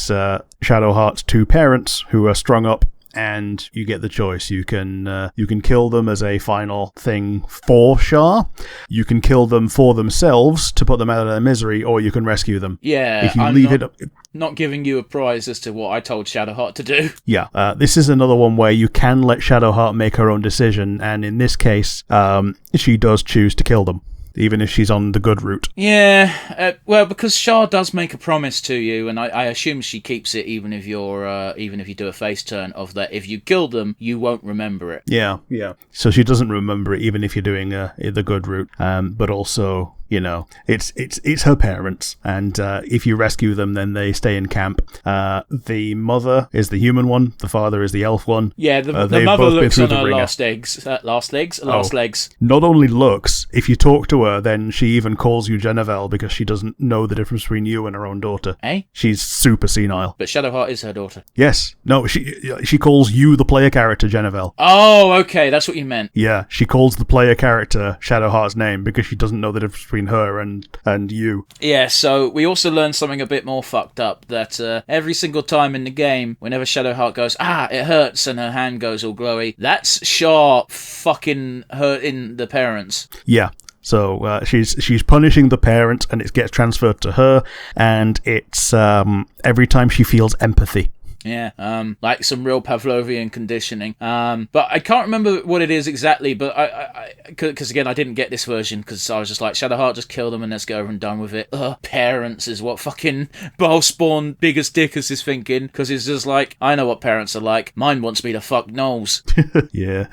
Shadowheart's 2 parents, who are strung up, and you get the choice. You can kill them as a final thing for Shah. You can kill them for themselves to put them out of their misery, or you can rescue them. Yeah, if you leave it up. Not giving you a prize as to what I told Shadowheart to do. Yeah, this is another one where you can let Shadowheart make her own decision, and in this case, she does choose to kill them. even if she's on the good route. Yeah, well, because Shah does make a promise to you, and I assume she keeps it even if you do a face turn of that. If you kill them, you won't remember it. Yeah. So she doesn't remember it, even if you're doing the good route. But also, it's her parents, and if you rescue them, then they stay in camp. The mother is the human one, the father is the elf one. Yeah, the mother looks on her last legs. Not only looks, if you talk to her, then she even calls you Genevieve because she doesn't know the difference between you and her own daughter. She's super senile. But Shadowheart is her daughter. Yes. No, she calls you, the player character, Genevieve. Oh, okay, that's what you meant. Yeah, she calls the player character Shadowheart's name because she doesn't know the difference between her and you. Yeah, so we also learned something a bit more fucked up, that every single time in the game, whenever Shadowheart goes, it hurts, and her hand goes all glowy, that's Shah fucking hurting the parents. Yeah. So she's punishing the parents, and it gets transferred to her, and it's every time she feels empathy. Yeah, like some real Pavlovian conditioning. But I can't remember what it is exactly, but because again, I didn't get this version, because I was just like, Shadowheart, just kill them and let's go over and done with it. Parents is what fucking Baalspawn biggest dickus is thinking, because he's just like, I know what parents are like. Mine wants me to fuck Knowles. Yeah.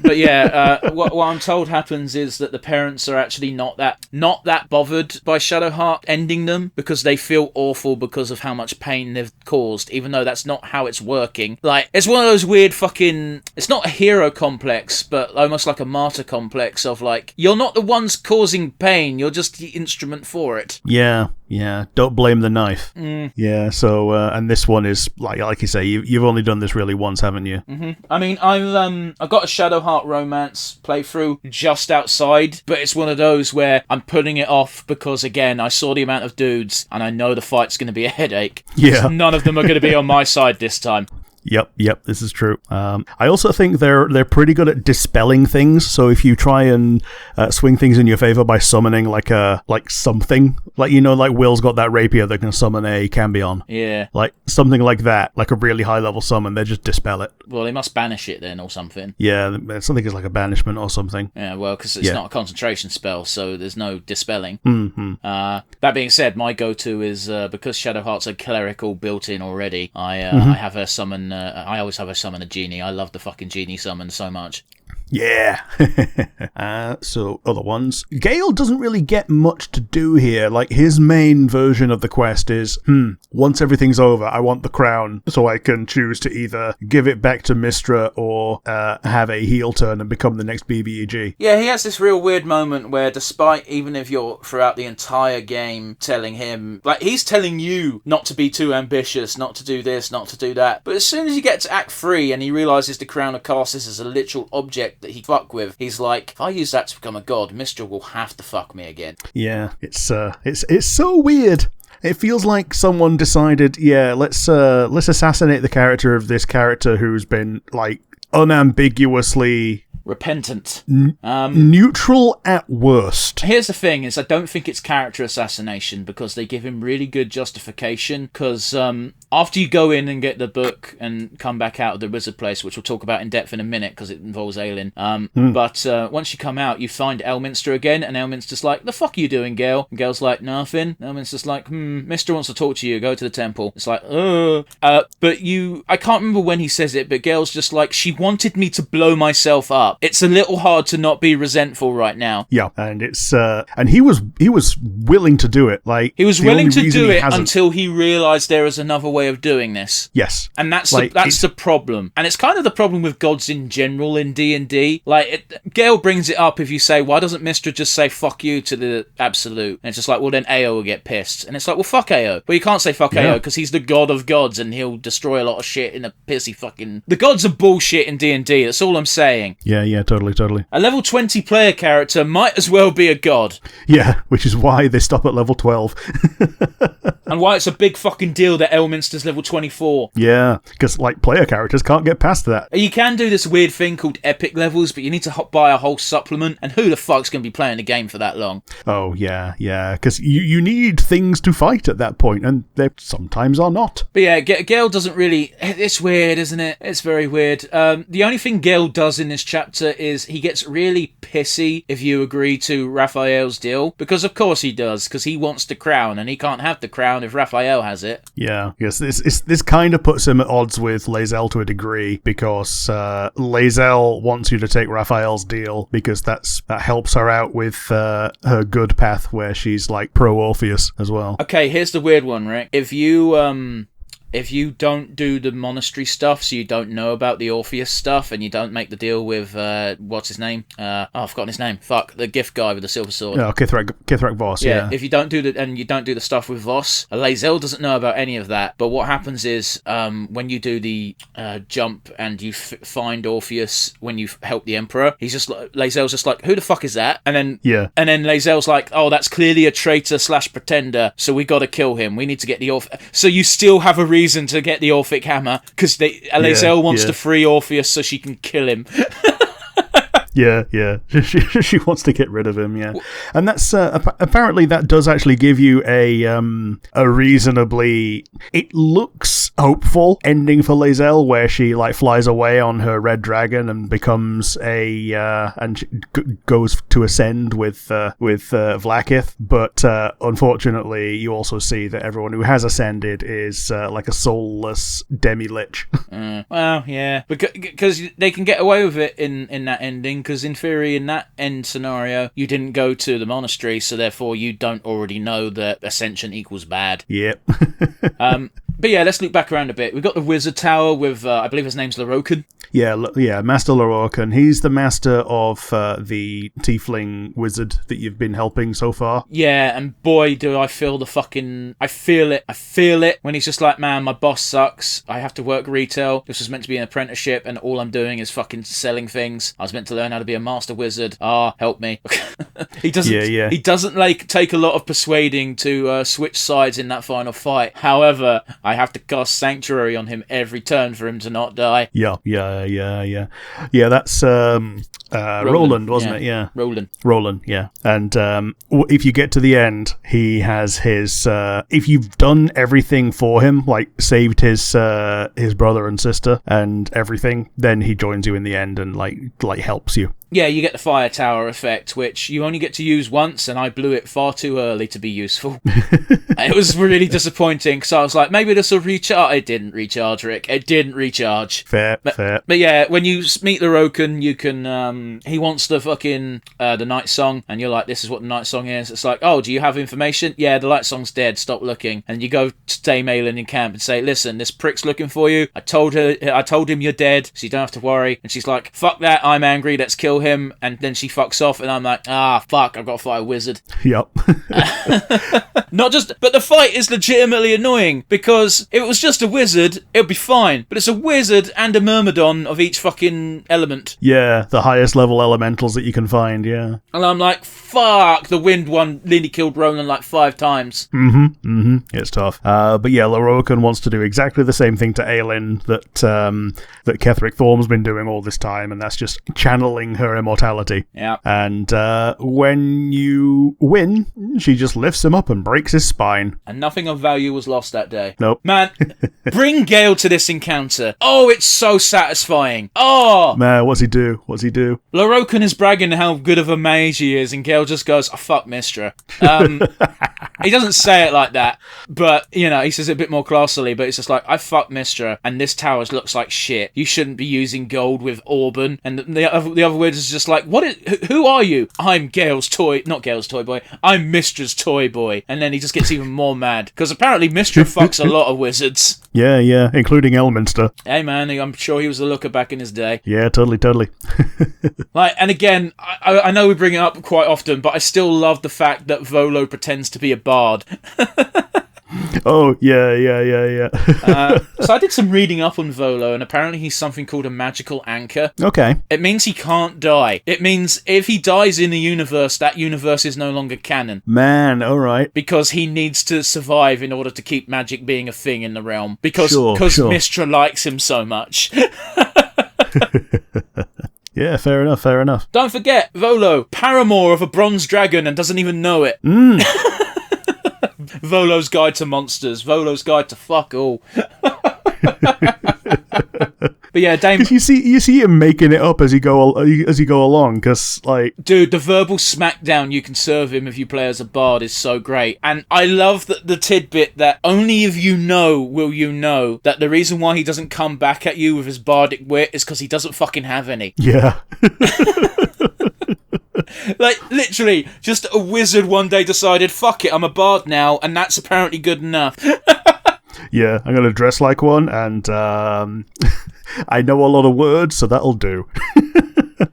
But yeah, what I'm told happens is that the parents are actually not that bothered by Shadowheart ending them, because they feel awful because of how much pain they've caused, even though that's not how it's working. Like, it's one of those weird fucking, it's not a hero complex, but almost like a martyr complex of like, you're not the ones causing pain, you're just the instrument for it. Yeah, don't blame the knife. Yeah, so and this one is like you say, you've only done this really once, haven't you? I mean, I've got a Shadowheart romance playthrough just outside, but it's one of those where I'm putting it off because, again, I saw the amount of dudes and I know the fight's going to be a headache. Yeah, none of them are going to be on my side this time. Yep, this is true. I also think they're pretty good at dispelling things. So if you try and swing things in your favor by summoning like something, like Will's got that rapier that can summon a Cambion. Yeah, like something like that, like a really high level summon. They just dispel it. Well, they must banish it then or something. Yeah, something is like a banishment or something. Yeah, well, because it's not a concentration spell, so there's no dispelling. Mm-hmm. That being said, my go-to is because Shadowheart's a clerical built-in already. I have her summon. I always have her summon a genie. I love the fucking genie summon so much. Yeah. So other ones. Gale doesn't really get much to do here. Like, his main version of the quest is, once everything's over, I want the crown so I can choose to either give it back to Mystra or have a heel turn and become the next BBEG. Yeah, he has this real weird moment where, despite, even if you're throughout the entire game telling him, like, he's telling you not to be too ambitious, not to do this, not to do that, but as soon as you get to Act 3 and he realises the crown of Karsus is a literal object that he fuck with, he's like, if I use that to become a god, Mystra will have to fuck me again. Yeah, it's so weird. It feels like someone decided, let's assassinate the character of this character who's been like unambiguously repentant. Neutral at worst. Here's the thing, is I don't think it's character assassination, because they give him really good justification, because after you go in and get the book and come back out of the wizard place, which we'll talk about in depth in a minute because it involves Aelin, but once you come out, you find Elminster again, and Elminster's like, the fuck are you doing, Gale? And Gale's like, nothing. Elminster's like, Mystra wants to talk to you, go to the temple. It's like, but I can't remember when he says it, but Gale's just like, she wanted me to blow myself up. It's a little hard to not be resentful right now. Yeah, and it's and he was willing to do it. Like, he was willing to do it until he realised there is another way of doing this. Yes, and that's the problem, and it's kind of the problem with gods in general in D&D. Like, Gale brings it up if you say, why doesn't Mystra just say fuck you to the absolute? And it's just like, well, then Ao will get pissed, and it's like, well, fuck Ao. But you can't say fuck Ao because he's the god of gods and he'll destroy a lot of shit in a pissy fucking. The gods are bullshit in D&D. That's all I'm saying. Yeah, totally. A level 20 player character might as well be a god. Yeah, which is why they stop at level 12. And why it's a big fucking deal that Elminster monsters level 24. Yeah, because like player characters can't get past that. You can do this weird thing called epic levels, but you need to buy a whole supplement, and who the fuck's going to be playing the game for that long? Oh, yeah, because you need things to fight at that point, and they sometimes are not. But yeah, Gale doesn't really... It's weird, isn't it? It's very weird. The only thing Gale does in this chapter is he gets really pissy if you agree to Raphael's deal, because of course he does, because he wants the crown, and he can't have the crown if Raphael has it. Yeah, yes, this kind of puts him at odds with Lae'zel to a degree, because Lae'zel wants you to take Raphael's deal, because that helps her out with her good path, where she's like pro-Orpheus as well. Okay, here's the weird one, Rick. If you don't do the monastery stuff, so you don't know about the Orpheus stuff, and you don't make the deal with, what's his name? I've forgotten his name. Fuck, the gift guy with the silver sword. Oh, Kithrak Voss, yeah. If you don't do the stuff with Voss, Lae'zel doesn't know about any of that, but what happens is, when you do the jump and you find Orpheus when you help the Emperor, Lae'zel's just like, who the fuck is that? And then Lae'zel's like, oh, that's clearly a traitor / pretender, so we gotta kill him. We need to get the Orpheus. So you still have a reason to get the Orphic hammer, because Lae'zel wants to free Orpheus so she can kill him. Yeah. She wants to get rid of him, yeah. And that's apparently that does actually give you a reasonably, it looks hopeful ending for Lae'zel, where she like flies away on her red dragon and becomes and she goes to ascend with Vlaakith. But unfortunately, you also see that everyone who has ascended is like a soulless demi-lich. Well, yeah, because they can get away with it in that ending. Because in theory, in that end scenario, you didn't go to the monastery, so therefore you don't already know that ascension equals bad. Yep. But yeah, let's loop back around a bit. We've got the wizard tower with, I believe his name's Lorokan. Yeah, Master Lorokan. He's the master of the tiefling wizard that you've been helping so far. Yeah, and boy, do I feel I feel it when he's just like, man, my boss sucks. I have to work retail. This was meant to be an apprenticeship, and all I'm doing is fucking selling things. I was meant to learn how to be a master wizard. Help me. He doesn't like take a lot of persuading to switch sides in that final fight. However, I have to cast Sanctuary on him every turn for him to not die. Yeah. That's Roland, wasn't it? Yeah, Roland. Yeah. And if you get to the end, he has his. If you've done everything for him, like saved his brother and sister and everything, then he joins you in the end and like helps you. Yeah, you get the fire tower effect, which you only get to use once, and I blew it far too early to be useful. It was really disappointing, because I was like, maybe this will recharge. It didn't recharge, Rick. It didn't recharge. Fair. But yeah, when you meet Lorokan, you can, he wants the fucking, the night song, and you're like, this is what the night song is. It's like, oh, do you have information? Yeah, the light song's dead, stop looking. And you go to Dame Aelin in camp and say, listen, this prick's looking for you. I told him you're dead, so you don't have to worry. And she's like, fuck that, I'm angry, let's kill him. And then she fucks off, and I'm like, fuck, I've got to fight a wizard. Yep. But the fight is legitimately annoying, because if it was just a wizard, it would be fine. But it's a wizard and a myrmidon of each fucking element. Yeah, the highest level elementals that you can find, yeah. And I'm like, fuck, the wind one nearly killed Roland like 5 times. It's tough. But yeah, Lorokan wants to do exactly the same thing to Aelin that Ketheric Thorm's been doing all this time, and that's just channeling her immortality. Yeah. And when you win, she just lifts him up and breaks his spine. And nothing of value was lost that day. Nope. Man, bring Gale to this encounter. Oh, it's so satisfying. Oh! Man, what's he do? Lorokan is bragging how good of a mage he is, and Gale just goes, fuck Mistra. He doesn't say it like that, but, you know, he says it a bit more classily, but it's just like, I fuck Mistra, and this tower looks like shit. You shouldn't be using gold with Auburn. And the other word is just like, who are you? I'm not Gale's toy boy. I'm Mistra's toy boy. And then he just gets even more mad, because apparently Mistra fucks a lot of wizards. Yeah, including Elminster. Hey man, I'm sure he was a looker back in his day. Yeah, totally. And again, I know we bring it up quite often, but I still love the fact that Volo pretends to be a bard. Oh, yeah. So I did some reading up on Volo, and apparently he's something called a magical anchor. Okay. It means he can't die. It means if he dies in the universe, that universe is no longer canon. Man, alright. Because he needs to survive in order to keep magic being a thing in the realm. Because Sure. Mystra likes him so much. Yeah, fair enough. Don't forget, Volo, paramour of a bronze dragon and doesn't even know it. Volo's Guide to Monsters. Volo's Guide to fuck all. But yeah, Dame. You see him making it up as you go along, because like, dude, the verbal smackdown you can serve him if you play as a bard is so great, and I love the tidbit that only if you know will you know that the reason why he doesn't come back at you with his bardic wit is because he doesn't fucking have any. Yeah. Like, literally, just a wizard one day decided, fuck it, I'm a bard now, and that's apparently good enough. Yeah, I'm gonna dress like one, and I know a lot of words, so that'll do.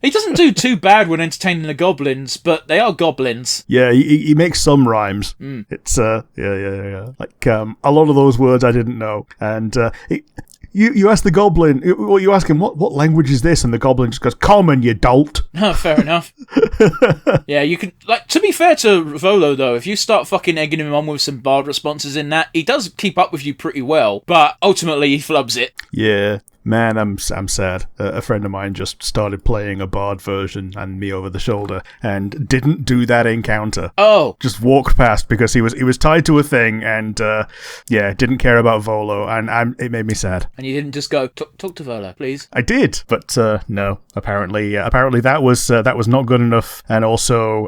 He doesn't do too bad when entertaining the goblins, but they are goblins. Yeah, he makes some rhymes. It's yeah. Like a lot of those words I didn't know, and you ask the goblin, you ask him what language is this, and the goblin just goes, "Common, you dolt." Oh, fair enough. Yeah, you can, like, to be fair to Volo though, if you start fucking egging him on with some bard responses in that, he does keep up with you pretty well, but ultimately he flubs it. Yeah. Man, I'm sad. A friend of mine just started playing a bard version and me over the shoulder and didn't do that encounter. Oh. Just walked past because he was tied to a thing and didn't care about Volo, and it made me sad. And you didn't just go, talk to Volo, please? I did, but no. Apparently that was not good enough, and also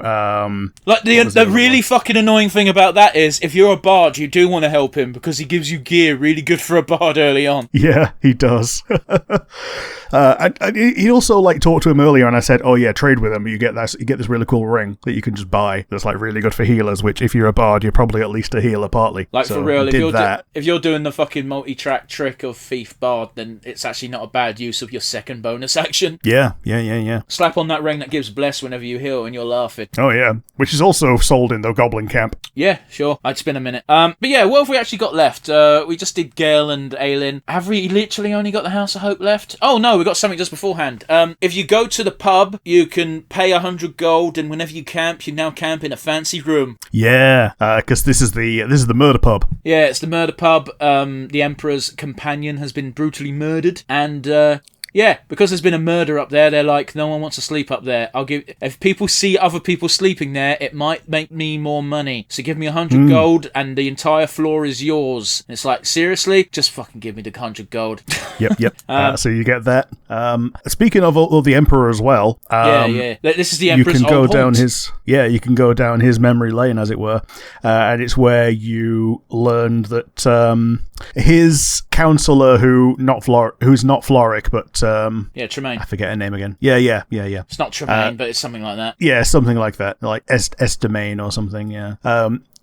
like the really fucking annoying thing about that is if you're a bard, you do want to help him because he gives you gear really good for a bard early on. Yeah, he does. He also like talked to him earlier, and I said, "Oh yeah, trade with him. You get this really cool ring that you can just buy. That's like really good for healers. Which, if you're a bard, you're probably at least a healer partly. Like so for real, if you're doing the fucking multi-track trick of thief bard, then it's actually not a bad use of your second bonus action. Yeah. Slap on that ring that gives bless whenever you heal, and you're laughing. Oh yeah, which is also sold in the goblin camp. Yeah, sure. I'd spin a minute. But yeah, what have we actually got left? We just did Gale and Aelin. Have we literally only got the House of Hope left? Oh no, we got something just beforehand. If you go to the pub, you can pay 100 gold, and whenever you camp, you now camp in a fancy room. Yeah, because this is the murder pub. Yeah, it's the murder pub. The Emperor's companion has been brutally murdered, and yeah, because there's been a murder up there, they're like, no one wants to sleep up there. If people see other people sleeping there, it might make me more money. So give me 100 gold and the entire floor is yours. And it's like, seriously? Just fucking give me the 100 gold. Yep. So you get that. Speaking of the Emperor as well. Yeah. This is the Emperor's you can go old down haunt. you can go down his memory lane, as it were. And it's where you learned that his counselor, who's not Floric, but Tremaine. I forget her name again. Yeah. It's not Tremaine, but it's something like that. Yeah, something like that, like Estemaine or something. Yeah.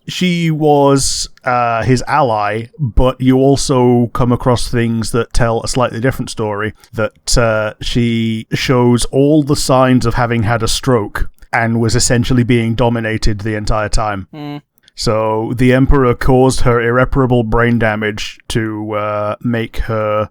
She was his ally, but you also come across things that tell a slightly different story. That she shows all the signs of having had a stroke and was essentially being dominated the entire time. So the Emperor caused her irreparable brain damage to make her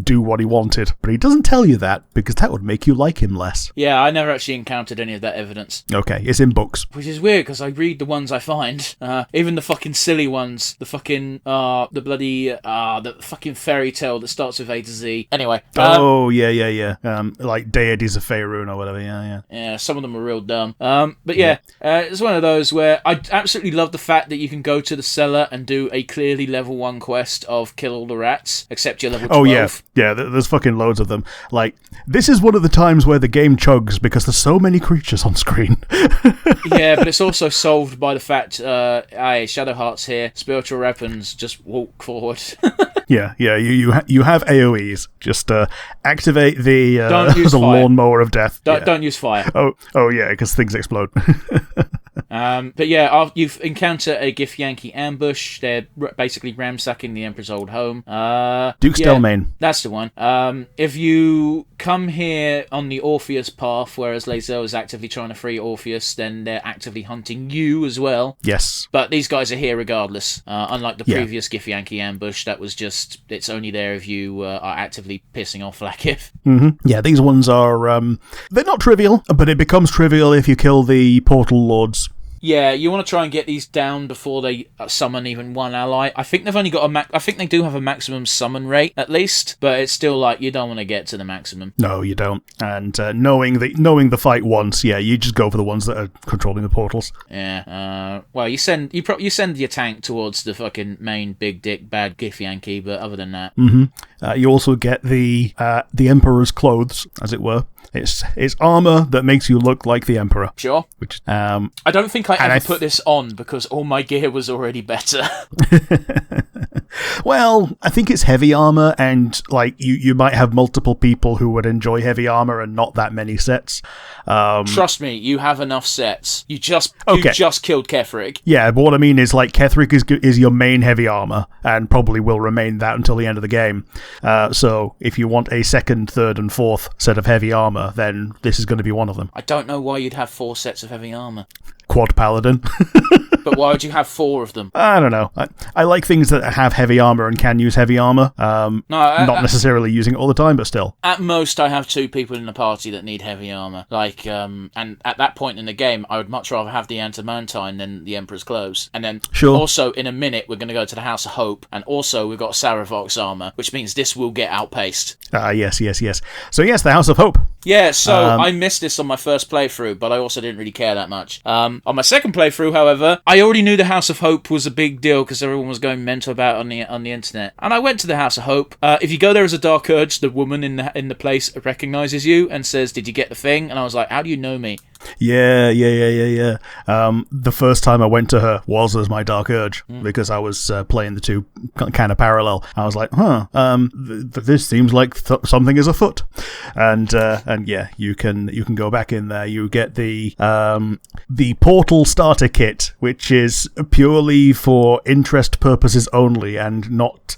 do what he wanted. But he doesn't tell you that, because that would make you like him less. Yeah, I never actually encountered any of that evidence. Okay, it's in books. Which is weird, because I read the ones I find. Even the fucking silly ones. The fucking, the fucking fairy tale that starts with A to Z. Anyway. Yeah. Like Deities of Faerun or whatever, yeah. Yeah, some of them are real dumb. But yeah, it's one of those where I absolutely love the fact that you can go to the cellar and do a clearly level 1 quest of kill all the rats, except you're level 12. Oh, yeah. Yeah, there's fucking loads of them. Like, this is one of the times where the game chugs because there's so many creatures on screen. Yeah, but it's also solved by the fact, Shadowheart's here, spiritual weapons, just walk forward. Yeah, you have AoEs. Just activate the Don't use the fire. lawnmower of death. Don't use fire. Oh yeah, because things explode. But yeah, you've encountered a Githyanki ambush. They're basically ransacking the Emperor's old home. Duke's Delmain. That's the one. If you come here on the Orpheus path, whereas Lae'zel is actively trying to free Orpheus, then they're actively hunting you as well. Yes. But these guys are here regardless. Unlike the previous Githyanki ambush, that was just, it's only there if you are actively pissing off Lakith. Mm-hmm. Yeah, these ones are, they're not trivial, but it becomes trivial if you kill the Portal Lords. Yeah, you want to try and get these down before they summon even one ally. I think they've only got I think they do have a maximum summon rate, at least, but it's still like, you don't want to get to the maximum. No, you don't. And knowing the fight once, yeah, you just go for the ones that are controlling the portals. Yeah, well, you send your tank towards the fucking main big dick bad Githyanki, but other than that... Mm-hmm. You also get the Emperor's clothes, as it were. It's armor that makes you look like the Emperor. Sure. Which I don't think I ever put this on because all my gear was already better. Well, I think it's heavy armor, and like you might have multiple people who would enjoy heavy armor and not that many sets. Trust me, you have enough sets. You just killed Ketheric. Yeah, but what I mean is like Ketheric is your main heavy armor and probably will remain that until the end of the game. So if you want a second, third, and fourth set of heavy armor, then this is going to be one of them. I don't know why you'd have 4 sets of heavy armor. Quad Paladin. But why would you have 4 of them? I don't know. I like things that have heavy armor and can use heavy armor. Not necessarily using it all the time, but still. At most, I have 2 people in the party that need heavy armor. Like, and at that point in the game, I would much rather have the Antimantine than the Emperor's Clothes. And then, also, in a minute, we're going to go to the House of Hope, and also we've got Saravox armor, which means this will get outpaced. Yes. So yes, the House of Hope. Yeah, so I missed this on my first playthrough, but I also didn't really care that much. On my second playthrough, however, I already knew the House of Hope was a big deal because everyone was going mental about it on the internet. And I went to the House of Hope. If you go there as a Dark Urge, the woman in the place recognizes you and says, "Did you get the thing?" And I was like, "How do you know me?" Yeah. The first time I went to her was as my Dark Urge because I was playing the two kind of parallel. I was like, this seems like something is afoot, and yeah, you can go back in there. You get the Portal starter kit, which is purely for interest purposes only and not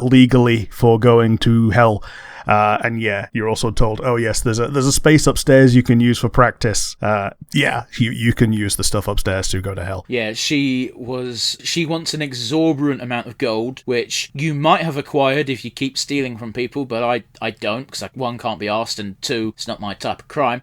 legally for going to hell. And yeah, you're also told, oh yes, there's a space upstairs you can use for practice. You can use the stuff upstairs to go to hell. Yeah, she wants an exorbitant amount of gold, which you might have acquired if you keep stealing from people, but I don't, because 1, can't be asked, and 2, it's not my type of crime.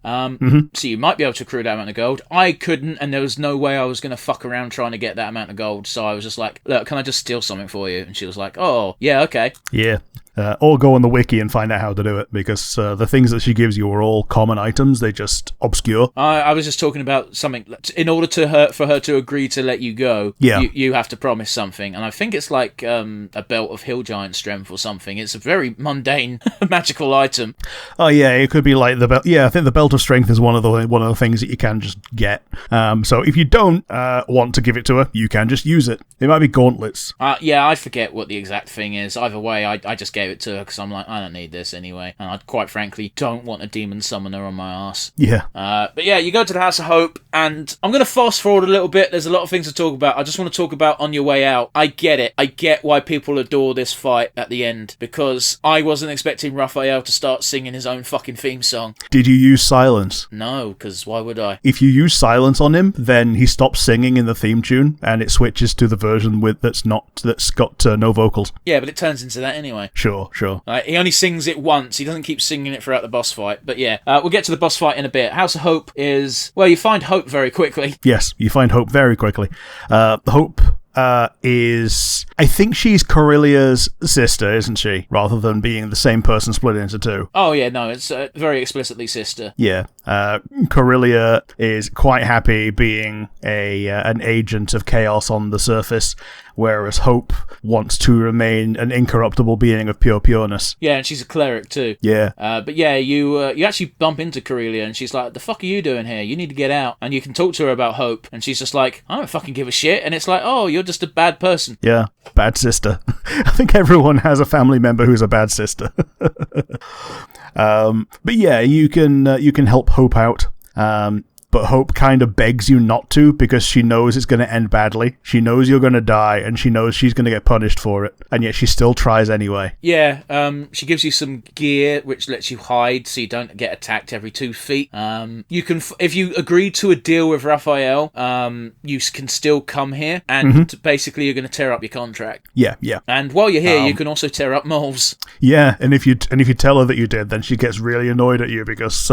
So you might be able to accrue that amount of gold. I couldn't, and there was no way I was going to fuck around trying to get that amount of gold, so I was just like, look, can I just steal something for you? And she was like, oh, yeah, okay. Yeah. Or go on the wiki and find out how to do it, because the things that she gives you are all common items. They just obscure. I was just talking about something. In order for her to agree to let you go, you have to promise something. And I think it's like a belt of hill giant strength or something. It's a very mundane magical item. Oh yeah, it could be like the belt. Yeah, I think the belt of strength is one of the things that you can just get. So if you don't want to give it to her, you can just use it. It might be gauntlets. Yeah, I forget what the exact thing is. Either way, I just gave it to her because I'm like, I don't need this anyway, and I quite frankly don't want a demon summoner on my ass. Yeah. But yeah, you go to the House of Hope, and I'm going to fast forward a little bit. There's a lot of things to talk about. I just want to talk about on your way out. I get it. I get why people adore this fight at the end, because I wasn't expecting Raphael to start singing his own fucking theme song. Did you use silence? No, because why would I? If you use silence on him, then he stops singing in the theme tune, and it switches to the version that's got no vocals. Yeah, but it turns into that anyway. Sure. He only sings it once. He doesn't keep singing it throughout the boss fight. But yeah, we'll get to the boss fight in a bit. House of Hope is... Well, you find Hope very quickly. Yes, you find Hope very quickly. Hope is... I think she's Corellia's sister, isn't she? Rather than being the same person split into 2. Oh, yeah, no, it's very explicitly sister. Yeah. Corellia is quite happy being an agent of chaos on the surface, whereas Hope wants to remain an incorruptible being of pure pureness. Yeah, and she's a cleric too. Yeah. But yeah, you actually bump into Corellia, and she's like, the fuck are you doing here? You need to get out. And you can talk to her about Hope, and she's just like, I don't fucking give a shit. And it's like, oh, you're just a bad person. Yeah, bad sister. I think everyone has a family member who's a bad sister. But yeah, you can help Hope out. but Hope kind of begs you not to because she knows it's going to end badly. She knows you're going to die, and she knows she's going to get punished for it, and yet she still tries anyway. Yeah, she gives you some gear which lets you hide so you don't get attacked every 2 feet. You can, if you agree to a deal with Raphael, you can still come here, and basically you're going to tear up your contract. Yeah. And while you're here, you can also tear up moles. Yeah, and if you tell her that you did, then she gets really annoyed at you because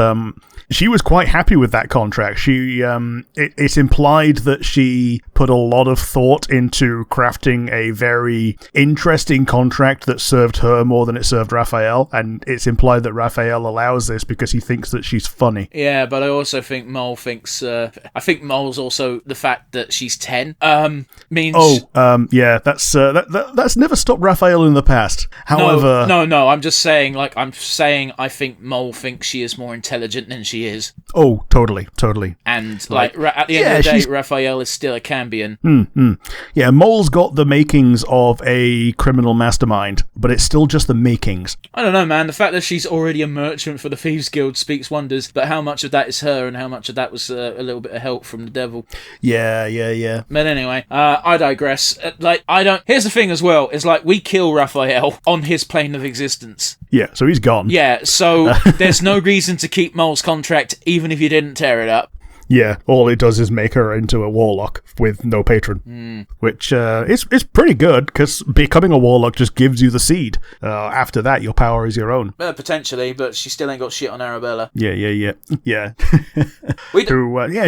she was quite happy with that contract. She it's implied that she put a lot of thought into crafting a very interesting contract that served her more than it served Raphael, and it's implied that Raphael allows this because he thinks that she's funny. Yeah, but I also think Mole thinks I think Mole's also the fact that she's 10 means that's never stopped Raphael in the past. However, no, I'm just saying, I think Mole thinks she is more intelligent than she is. Oh, totally. And at the end of the day, Raphael is still a Cambion. Yeah, Mole's got the makings of a criminal mastermind, but it's still just the makings. I don't know, man. The fact that she's already a merchant for the Thieves Guild speaks wonders, but how much of that is her and how much of that was a little bit of help from the devil? Yeah. But anyway, I digress. Here's the thing as well, is we kill Raphael on his plane of existence. Yeah, so he's gone. Yeah, so there's no reason to keep Mole's contract, even if you didn't tear it up. Yeah, all it does is make her into a warlock with no patron, which is pretty good, because becoming a warlock just gives you the seed. After that, your power is your own. Potentially, but she still ain't got shit on Arabella. Yeah.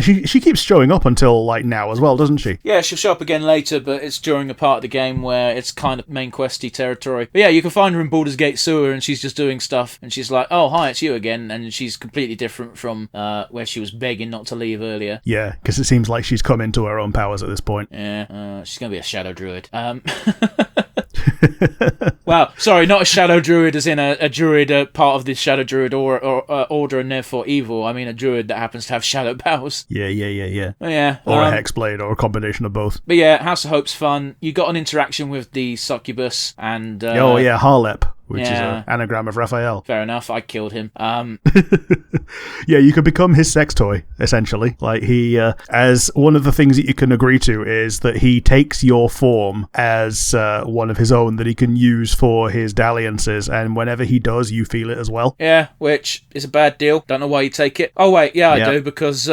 She keeps showing up until, now as well, doesn't she? Yeah, she'll show up again later, but it's during a part of the game where it's kind of main questy territory. But yeah, you can find her in Baldur's Gate Sewer, and she's just doing stuff, and she's like, oh, hi, it's you again, and she's completely different from where she was begging not to leave earlier. Yeah, because it seems like she's come into her own powers at this point. Yeah, she's going to be a shadow druid. Well, sorry, not a shadow druid as in a druid, part of the shadow druid or order and therefore evil. I mean a druid that happens to have shadow powers. Yeah. Yeah. Or a hexblade or a combination of both. But yeah, House of Hope's fun. You got an interaction with the succubus and... Harlep. Which is an anagram of Raphael. Fair enough, I killed him. Yeah, you could become his sex toy, essentially. He, as one of the things that you can agree to is that he takes your form as one of his own that he can use for his dalliances, and whenever he does, you feel it as well. Yeah, which is a bad deal. Don't know why you take it. Oh, wait, yeah, I do, because...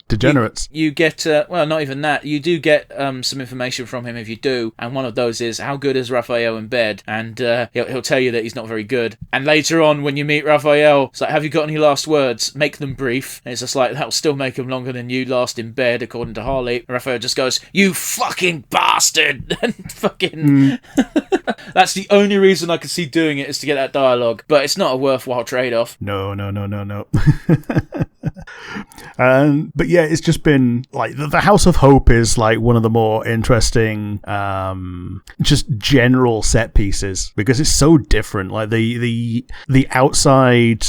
degenerates. You get, not even that. You do get some information from him if you do, and one of those is, how good is Raphael in bed? And he'll tell you that he's not very good. And later on, when you meet Raphael, it's like, have you got any last words? Make them brief. And it's just like, that'll still make them longer than you last in bed, according to Harley. And Raphael just goes, you fucking bastard! And fucking... That's the only reason I could see doing it, is to get that dialogue. But it's not a worthwhile trade-off. No. But yeah, it's just been the House of Hope is one of the more interesting just general set pieces, because it's so different. The outside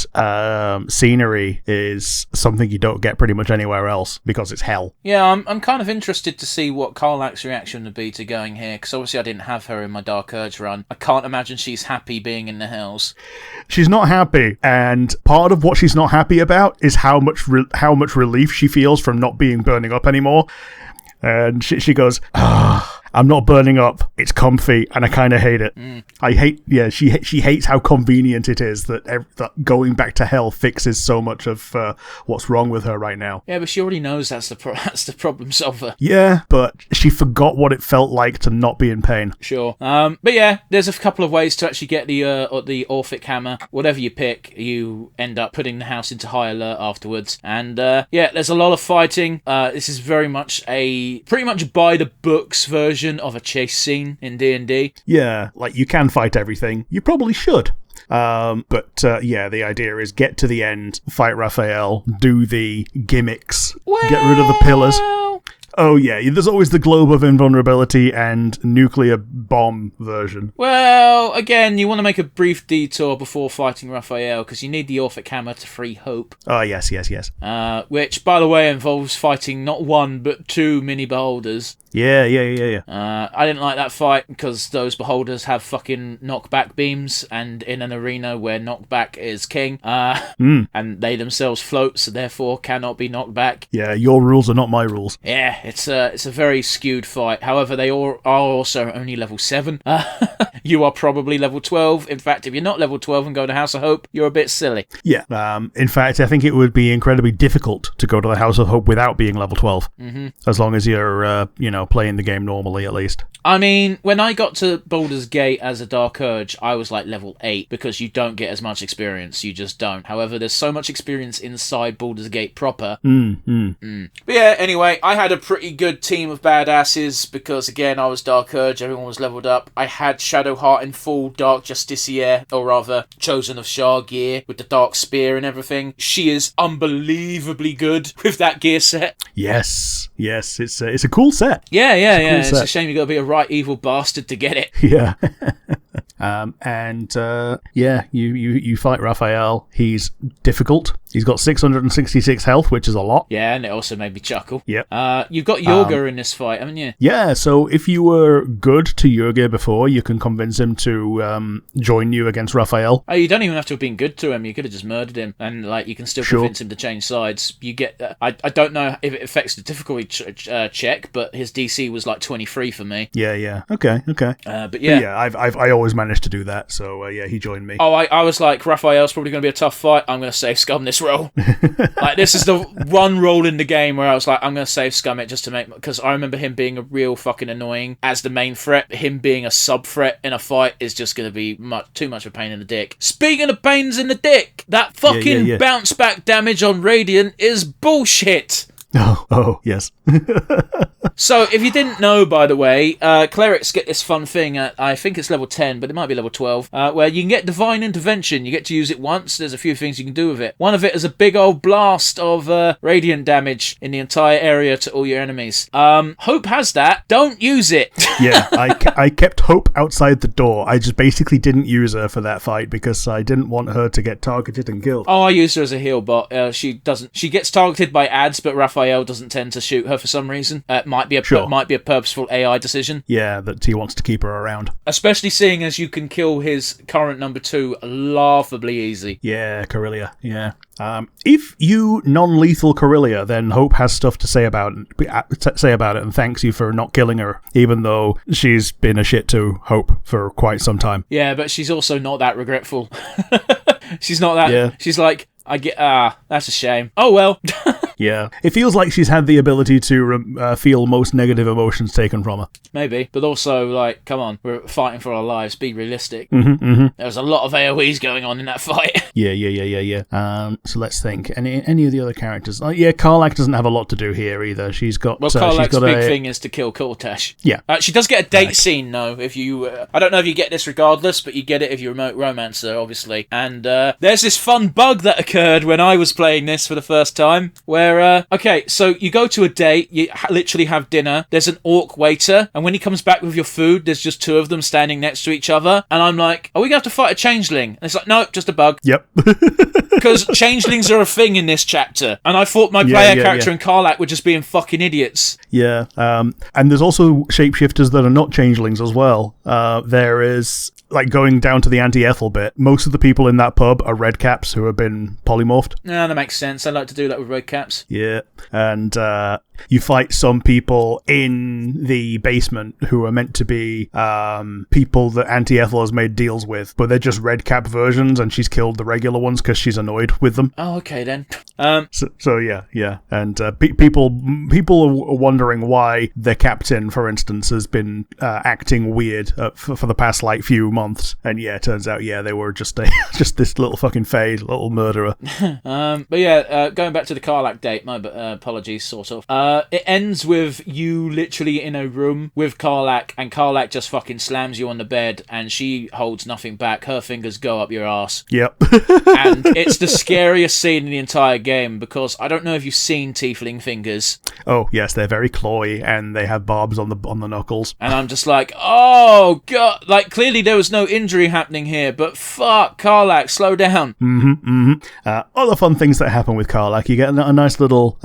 scenery is something you don't get pretty much anywhere else because it's hell. Yeah, I'm kind of interested to see what Karlach's reaction would be to going here, because obviously I didn't have her in my Dark Urge run. I can't imagine she's happy being in the Hells. She's not happy, and part of what she's not happy about is how much relief she feels from not being burning up anymore. And she goes, I'm not burning up. It's comfy, and I kind of hate it. I hate. Yeah, she hates how convenient it is that going back to hell fixes so much of what's wrong with her right now. Yeah, but she already knows that's the problem solver. Yeah, but she forgot what it felt like to not be in pain. Sure. But yeah, there's a couple of ways to actually get the Orphic Hammer. Whatever you pick, you end up putting the house into high alert afterwards. And yeah, there's a lot of fighting. This is very much a pretty much by the books version of a chase scene in D&D. Yeah, you can fight everything. You probably should. But the idea is get to the end, fight Raphael, do the gimmicks, get rid of the pillars. Oh yeah, there's always the Globe of Invulnerability and Nuclear Bomb version. Well, again, you want to make a brief detour before fighting Raphael, because you need the Orphic Hammer to free Hope. Oh, yes. Which, by the way, involves fighting not one, but two mini beholders. Yeah. I didn't like that fight because those beholders have fucking knockback beams, and in an arena where knockback is king, and they themselves float, so therefore cannot be knocked back. Yeah, your rules are not my rules. Yeah, it's a very skewed fight. However, they all are also only level 7. You are probably level 12. In fact, if you're not level 12 and go to House of Hope, you're a bit silly. Yeah. In fact, I think it would be incredibly difficult to go to the House of Hope without being level 12. Mm-hmm. As long as you're, playing the game normally, at least. I mean, when I got to Baldur's Gate as a Dark Urge, I was like level 8 because you don't get as much experience. You just don't. However, there's so much experience inside Baldur's Gate proper. But yeah, anyway, I had a pretty good team of badasses because, again, I was Dark Urge. Everyone was leveled up. I had Shadowheart in full Dark Justiciar, or rather, Chosen of Shar gear with the Dark Spear and everything. She is unbelievably good with that gear set. Yes, it's a cool set. Yeah. It's a shame you got to be a right evil bastard to get it. Yeah. You fight Raphael. He's difficult. He's got 666 health, which is a lot. Yeah, and it also made me chuckle. Yep. You've got Yorga in this fight, haven't you? Yeah, so if you were good to Yorga before, you can convince him to join you against Raphael. Oh, you don't even have to have been good to him. You could have just murdered him, and you can still convince him to change sides. You get. I don't know if it affects the difficulty check, but his DC was like 23 for me. Yeah. Okay. But yeah, I always managed to do that. So he joined me. Oh, I was like, Raphael's probably going to be a tough fight. I'm going to save scum this roll. This is the one roll in the game where I was like, I'm going to save scum it just to make, because I remember him being a real fucking annoying as the main threat. Him being a sub threat in a fight is just going to be too much of a pain in the dick. Speaking of pains in the dick, that fucking bounce back damage on Radiant is bullshit. Oh, yes. So, if you didn't know, by the way, clerics get this fun thing at, I think it's level 10, but it might be level 12, where you can get Divine Intervention. You get to use it once. There's a few things you can do with it. One of it is a big old blast of radiant damage in the entire area to all your enemies. Hope has that. Don't use it. Yeah, I kept Hope outside the door. I just basically didn't use her for that fight because I didn't want her to get targeted and killed. Oh, I used her as a heal bot. She gets targeted by ads, but Raphael doesn't tend to shoot her for some reason. Might be a purposeful AI decision. Yeah, that he wants to keep her around. Especially seeing as you can kill his current number 2 laughably easy. Yeah, Corellia. Yeah. If you non-lethal Corellia, then Hope has stuff to say about it and thanks you for not killing her, even though she's been a shit to Hope for quite some time. Yeah, but she's also not that regretful. She's not that. Yeah. She's like, that's a shame. Oh well. Yeah. It feels like she's had the ability to feel most negative emotions taken from her. Maybe. But also, come on, we're fighting for our lives. Be realistic. Mm-hmm. There's a lot of AoEs going on in that fight. Yeah. So let's think. Any of the other characters? Karlach doesn't have a lot to do here either. She's got... Well, Karlach's big thing is to kill Cortesh. Yeah. She does get a date scene, though, if you... I don't know if you get this regardless, but you get it if you remote romancer, obviously. And there's this fun bug that occurred when I was playing this for the first time, where, so you go to a date, you literally have dinner, there's an orc waiter, and when he comes back with your food, there's just 2 of them standing next to each other, and I'm like, are we going to have to fight a changeling? And it's like, no, just a bug. Yep. Because changelings are a thing in this chapter, and I thought my player character and Karlach were just being fucking idiots. Yeah, and there's also shapeshifters that are not changelings as well. There is... going down to the anti-Ethel bit, most of the people in that pub are redcaps who have been polymorphed. Yeah, that makes sense. I like to do that with redcaps. Yeah, and you fight some people in the basement who are meant to be people that anti-Ethel has made deals with, but they're just redcap versions, and she's killed the regular ones because she's annoyed with them. Oh, okay then. So yeah, and people are wondering why the captain, for instance, has been acting weird for the past few months, and it turns out they were just this little fucking fade, little murderer. But yeah, going back to the Karlach date, my apologies, sort of. It ends with you literally in a room with Karlach, and Karlach just fucking slams you on the bed, and she holds nothing back. Her fingers go up your ass. Yep. And it's the scariest scene in the entire game, because I don't know if you've seen tiefling fingers. Oh yes, they're very clawy, and they have barbs on the knuckles. And I'm just like, oh god! Clearly there was was no injury happening here, but fuck, Karlach, slow down. Other fun things that happen with Karlach, you get a nice little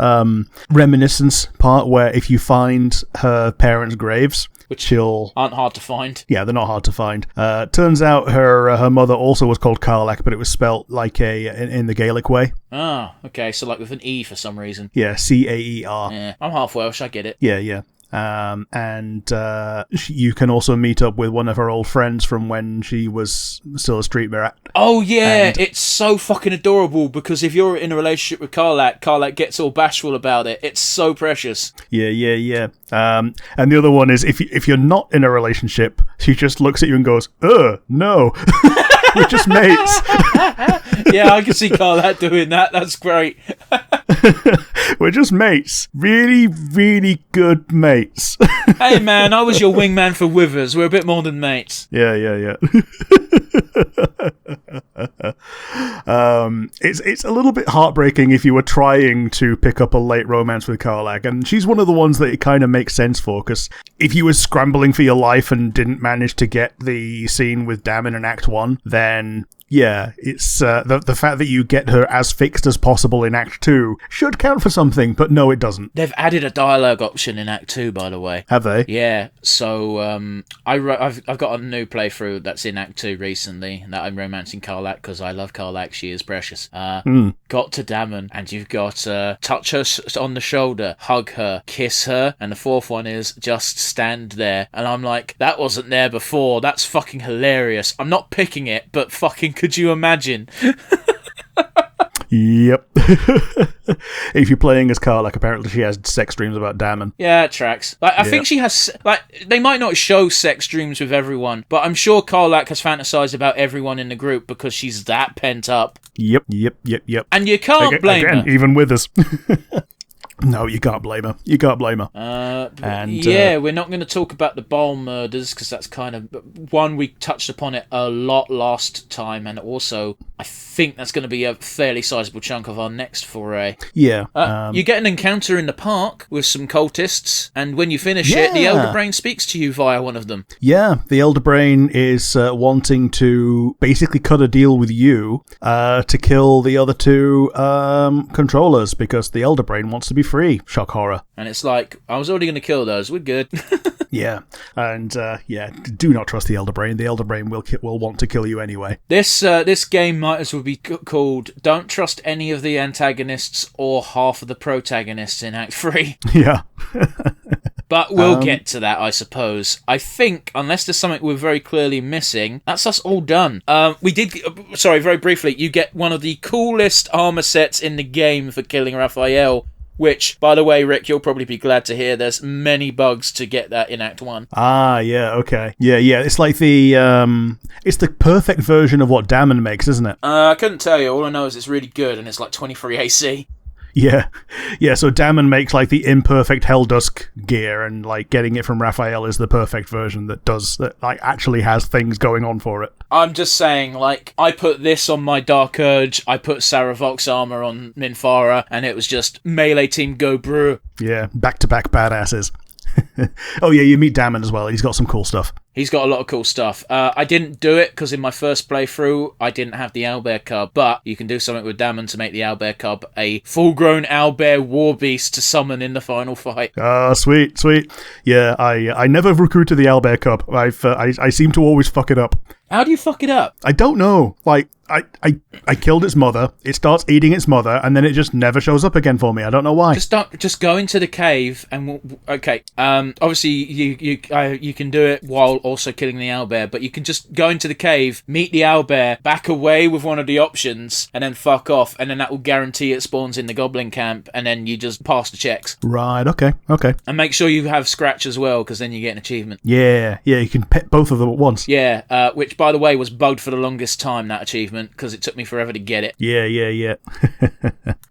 reminiscence part where if you find her parents' graves, which she'll... aren't hard to find. Yeah, they're not hard to find. Turns out her mother also was called Karlach, but it was spelt like in the Gaelic way. Ah, okay, so like with an E for some reason. Yeah, Caer. Yeah, I'm half Welsh, I get it. Yeah. And you can also meet up with one of her old friends from when she was still a street rat. Oh yeah, it's so fucking adorable because if you're in a relationship with Karlach gets all bashful about it. It's so precious. Yeah. And the other one is if you're not in a relationship, she just looks at you and goes, no. We're just mates. Yeah, I can see Karlach doing that. That's great. We're just mates. Really, really good mates. Hey man, I was your wingman for Withers. We're a bit more than mates. Yeah. It's a little bit heartbreaking if you were trying to pick up a late romance with Karlach, and she's one of the ones that it kind of makes sense for, because if you were scrambling for your life and didn't manage to get the scene with Dammon in Act 1, then... yeah, it's the fact that you get her as fixed as possible in Act 2 should count for something, but no, it doesn't. They've added a dialogue option in Act 2, by the way. Have they? Yeah, so I've got a new playthrough that's in Act 2 recently that I'm romancing Karlach because I love Karlach, she is precious. Got to Dammon, and you've got touch her on the shoulder, hug her, kiss her, and the fourth one is just stand there. And I'm like, that wasn't there before, that's fucking hilarious. I'm not picking it, but fucking could you imagine? Yep. If you're playing as Karlach, apparently she has sex dreams about Dammon. Yeah, it tracks. I think she has... they might not show sex dreams with everyone, but I'm sure Karlach has fantasized about everyone in the group because she's that pent up. Yep. And you can't blame her. Even with us. No, you can't blame her. We're not going to talk about the Bowl murders because that's kind of one we touched upon it a lot last time, and also I think that's going to be a fairly sizable chunk of our next foray. Yeah. You get an encounter in the park with some cultists, and when you finish it, the Elder Brain speaks to you via one of them. Yeah, the Elder Brain is wanting to basically cut a deal with you to kill the other two controllers because the Elder Brain wants to be free. Shock horror. And it's like, I was already going to kill those. We're good. Yeah. And, do not trust the Elder Brain. The Elder Brain will want to kill you anyway. This game might as well be called Don't Trust Any of the Antagonists or Half of the Protagonists in Act 3. Yeah. But we'll get to that, I suppose. I think, unless there's something we're very clearly missing, that's us all done. Very briefly, you get one of the coolest armor sets in the game for killing Raphael, which, by the way, Rick, you'll probably be glad to hear there's many bugs to get that in Act 1. Ah, yeah, okay. Yeah, it's like it's the perfect version of what Dammon makes, isn't it? I couldn't tell you. All I know is it's really good, and it's like 23 AC. Yeah, so Dammon makes like the imperfect Helldusk gear, and like getting it from Raphael is the perfect version that actually has things going on for it. I'm just saying, like, I put this on my Dark Urge, I put Saravok's armor on Minthara, and it was just melee team go brew. Yeah, back-to-back badasses. Oh yeah, you meet Dammon as well. He's got some cool stuff. He's got a lot of cool stuff. I didn't do it because in my first playthrough, I didn't have the owlbear cub, but you can do something with Dammon to make the owlbear cub a full-grown owlbear war beast to summon in the final fight. Ah, sweet. Yeah, I never recruited the owlbear cub. I seem to always fuck it up. How do you fuck it up? I don't know. Like, I killed its mother, it starts eating its mother, and then it just never shows up again for me. I don't know why. Just go into the cave and... Okay, obviously you can do it while also killing the owlbear, but you can just go into the cave, meet the owlbear, back away with one of the options, and then fuck off, and then that will guarantee it spawns in the goblin camp, and then you just pass the checks. Right, okay. And make sure you have Scratch as well, because then you get an achievement. Yeah, you can pet both of them at once. Yeah, which, by the way, was bugged for the longest time, that achievement, because it took me forever to get it. Yeah.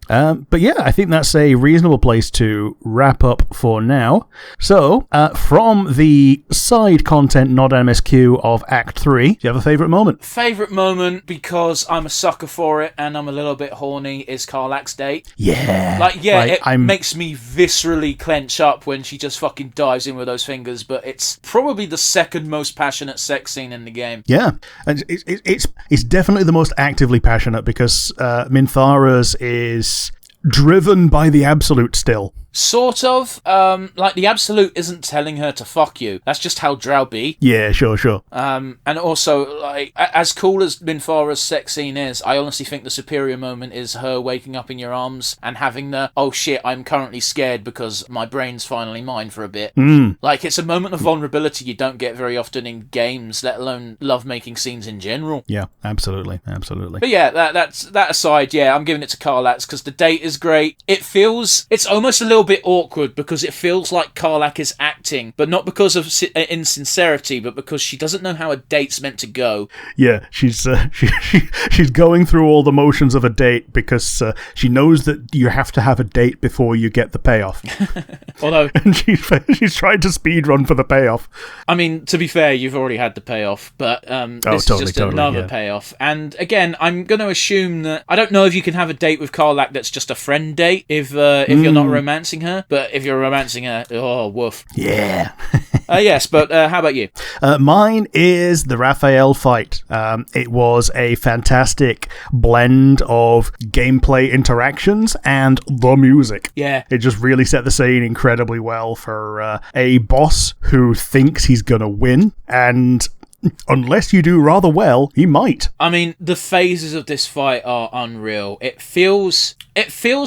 But yeah, I think that's a reasonable place to wrap up for now. So, from the side content, not MSQ, of Act 3, do you have a favourite moment? Favourite moment, because I'm a sucker for it and I'm a little bit horny, is Karlach's date. Yeah. It makes me viscerally clench up when she just fucking dives in with those fingers, but it's probably the second most passionate sex scene in the game. Yeah, and it's definitely the most actively passionate, because Minthara's is driven by the Absolute still. Sort of. The Absolute isn't telling her to fuck you. That's just how Drow be. Yeah, sure. And also, as cool as Minthara's sex scene is, I honestly think the superior moment is her waking up in your arms and having the, oh shit, I'm currently scared because my brain's finally mine for a bit. It's a moment of vulnerability you don't get very often in games, let alone lovemaking scenes in general. Yeah, absolutely. But yeah, that aside, yeah, I'm giving it to Karlach because the date is great. It's almost a little bit awkward because it feels like Karlach is acting, but not because of insincerity, but because she doesn't know how a date's meant to go. Yeah, she's going through all the motions of a date because she knows that you have to have a date before you get the payoff. Although, and she's trying to speed run for the payoff. I mean, to be fair, you've already had the payoff, but this is just another payoff. And again, I'm going to assume that I don't know if you can have a date with Karlach that's just a friend date if you're not romancing her, but if you're romancing her, oh, woof. Yeah. Yes, but how about you? Mine is the Raphael fight. It was a fantastic blend of gameplay interactions and the music. Yeah. It just really set the scene incredibly well for a boss who thinks he's going to win, and unless you do rather well, he might. I mean, the phases of this fight are unreal. It feels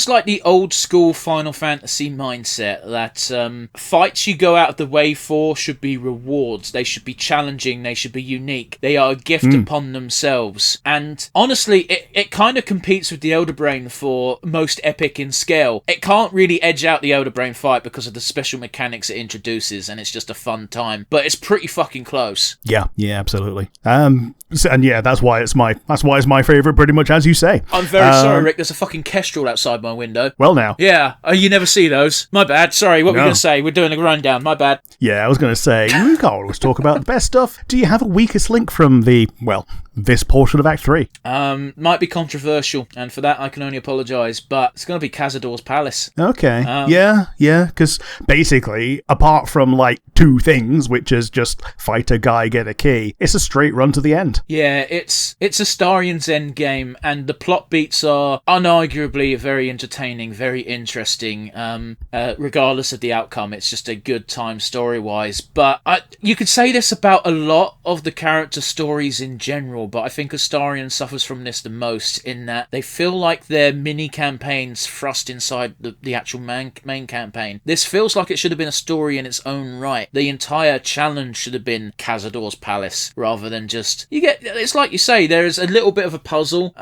like the old school Final Fantasy mindset that fights you go out of the way for should be rewards. They should be challenging. They should be unique. They are a gift upon themselves. And honestly, it kind of competes with the Elder Brain for most epic in scale. It can't really edge out the Elder Brain fight because of the special mechanics it introduces, and it's just a fun time. But it's pretty fucking close. Yeah, absolutely. And yeah, that's why it's my favorite, pretty much as you say. I'm very sorry, Rick. There's a fucking kestrel outside my window. Well, now. Yeah. You never see those. My bad. Sorry. What were we going to say? We're doing a rundown. My bad. Yeah, I was going to say, we can't always talk about the best stuff. Do you have a weakest link from this portion of Act 3? Might be controversial, and for that I can only apologise, but it's going to be Cazador's Palace. Okay. Yeah, because basically, apart from two things, which is just fight a guy, get a key, it's a straight run to the end. Yeah, it's Astarion's end game, and the plot beats are unarguably very entertaining, very interesting. Regardless of the outcome, it's just a good time story-wise. But you could say this about a lot of the character stories in general, but I think Astarion suffers from this the most in that they feel like they're mini campaigns thrust inside the actual main campaign. This feels like it should have been a story in its own right. The entire challenge should have been Cazador's Palace rather than just it's like you say, there's a little bit of a puzzle.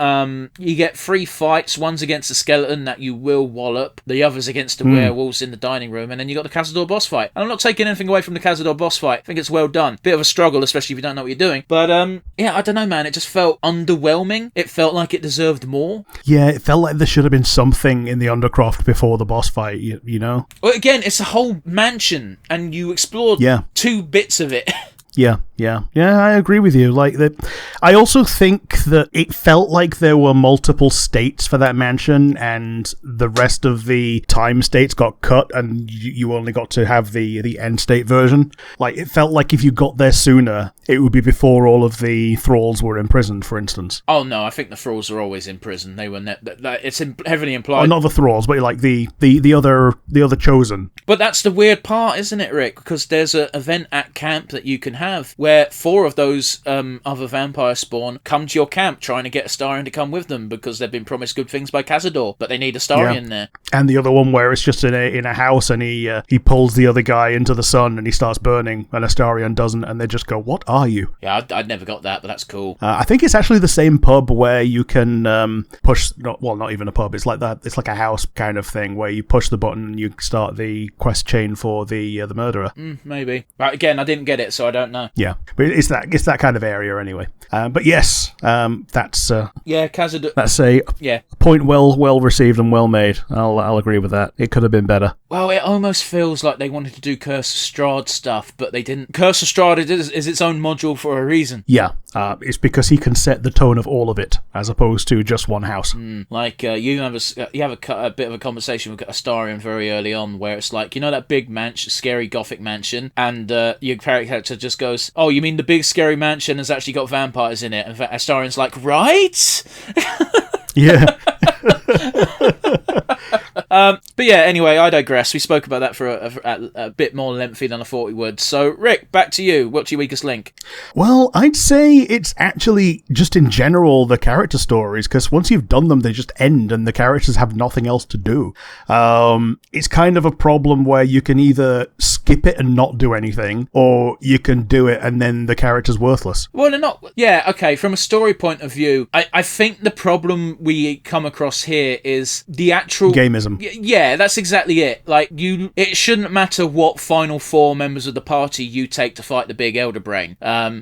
You get 3 fights. One's against the skeleton that you will wallop, the other's against the werewolves in the dining room, and then you got the Cazador boss fight. And I'm not taking anything away from the Cazador boss fight. I think it's well done. Bit of a struggle, especially if you don't know what you're doing, but I don't know, man, it just felt underwhelming. It felt like it deserved more. Yeah, it felt like there should have been something in the Undercroft before the boss fight, you know? Well, again, it's a whole mansion, and you explored 2 bits of it. Yeah, I agree with you. I also think that it felt like there were multiple states for that mansion, and the rest of the time states got cut, and you only got to have the end state version. It felt like if you got there sooner, it would be before all of the thralls were imprisoned, for instance. Oh no, I think the thralls are always in prison. They were it's heavily implied. Oh, not the thralls, but the other chosen. But that's the weird part, isn't it, Rick? Because there's an event at camp that you can have where 4 of those other vampire spawn come to your camp trying to get Astarion to come with them because they've been promised good things by Cazador, but they need Astarion there. And the other one where it's just in a house, and he pulls the other guy into the sun and he starts burning, and Astarion doesn't, and they just go, "What are you?" Yeah, I'd never got that, but that's cool. I think it's actually the same pub where you can push. Not even a pub. It's like that. It's like a house kind of thing where you push the button and you start the quest chain for the murderer. Maybe. But again, I didn't get it, so I don't know. Yeah. But it's that kind of area anyway. But yes, that's Khazad. That's a point well received and well made. I'll agree with that. It could have been better. Well, it almost feels like they wanted to do Curse of Strahd stuff, but they didn't. Curse of Strahd is its own module for a reason. Yeah, it's because he can set the tone of all of it, as opposed to just one house. Like you have a bit of a conversation with Astarion very early on, where it's like, you know, that big mansion, scary gothic mansion, and your character just goes, "Oh, you mean the big scary mansion has actually got vampires in it?" And Astarion's like, "Right." Yeah. But yeah, anyway, I digress. We spoke about that for a bit more lengthy than I thought we would. So, Rick, back to you. What's your weakest link? Well, I'd say it's actually just in general the character stories, because once you've done them, they just end and the characters have nothing else to do. It's kind of a problem where you can either skip it and not do anything, or you can do it and then the character's worthless. Well, they're not. Yeah, okay. From a story point of view, I think the problem we come across here is the actual Gamism. Yeah, that's exactly it. Like, it shouldn't matter what final four members of the party you take to fight the big Elder Brain,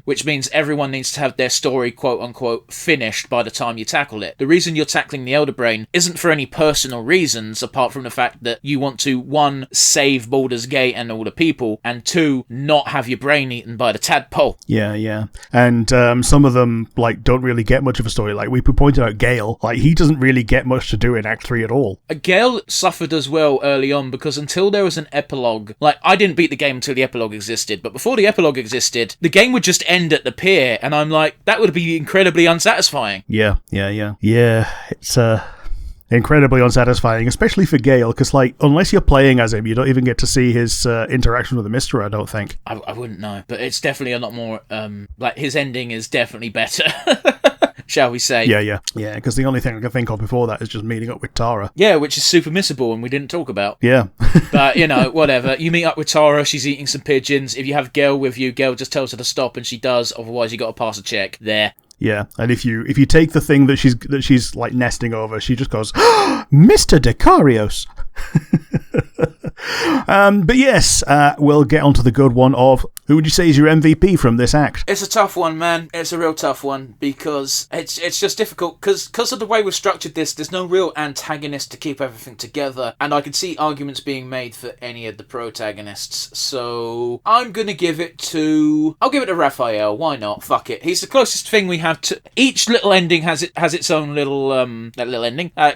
which means everyone needs to have their story, quote unquote, finished by the time you tackle it. The reason you're tackling the Elder Brain isn't for any personal reasons, apart from the fact that you want to, 1, save Baldur's Gate and all the people, and 2, not have your brain eaten by the tadpole. Yeah. And some of them, like, don't really get much of a story. Like, we pointed out Gale. Like, he doesn't really get much to do in Act 3 at all. Gale suffered as well early on, because until there was an epilogue, like, I didn't beat the game until the epilogue existed, but before the epilogue existed, the game would just end at the pier, and I'm like, that would be incredibly unsatisfying. Yeah, it's incredibly unsatisfying, especially for Gale, because, like, unless you're playing as him, you don't even get to see his interaction with the Mister, I don't think. I wouldn't know, but it's definitely a lot more, like, his ending is definitely better. Shall we say. Yeah, because the only thing I can think of before that is just meeting up with Tara. Yeah, which is super missable and we didn't talk about. Yeah. But, you know, whatever. You meet up with Tara, she's eating some pigeons. If you have Gale with you, Gale just tells her to stop, and she does, otherwise you got to pass a check. There. Yeah, and if you take the thing that she's like nesting over, she just goes, Mr. Decarios. But yes, we'll get on to the good one of, who would you say is your MVP from this act? It's a tough one, man. It's a real tough one, because it's just difficult, because of the way we've structured this, there's no real antagonist to keep everything together, and I can see arguments being made for any of the protagonists, so I'm gonna give it to Raphael. Why not? Fuck it. He's the closest thing we have to... Each little ending has its own little,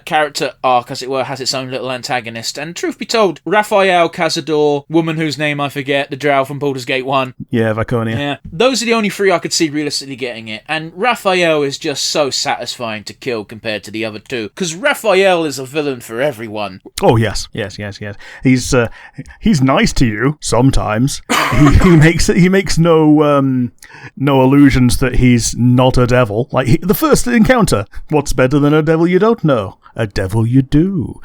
character arc, as it were, has its own little antagonist, and truth be told, Raphael, Cazador, woman whose name I forget, the drow from Baldur's Gate 1. Yeah, Vaconia. Yeah, those are the only three I could see realistically getting it, and Raphael is just so satisfying to kill compared to the other two, because Raphael is a villain for everyone. Oh, yes. He's nice to you, sometimes. he makes no allusions that he's not a devil. Like, the first encounter, what's better than a devil you don't know? A devil you do.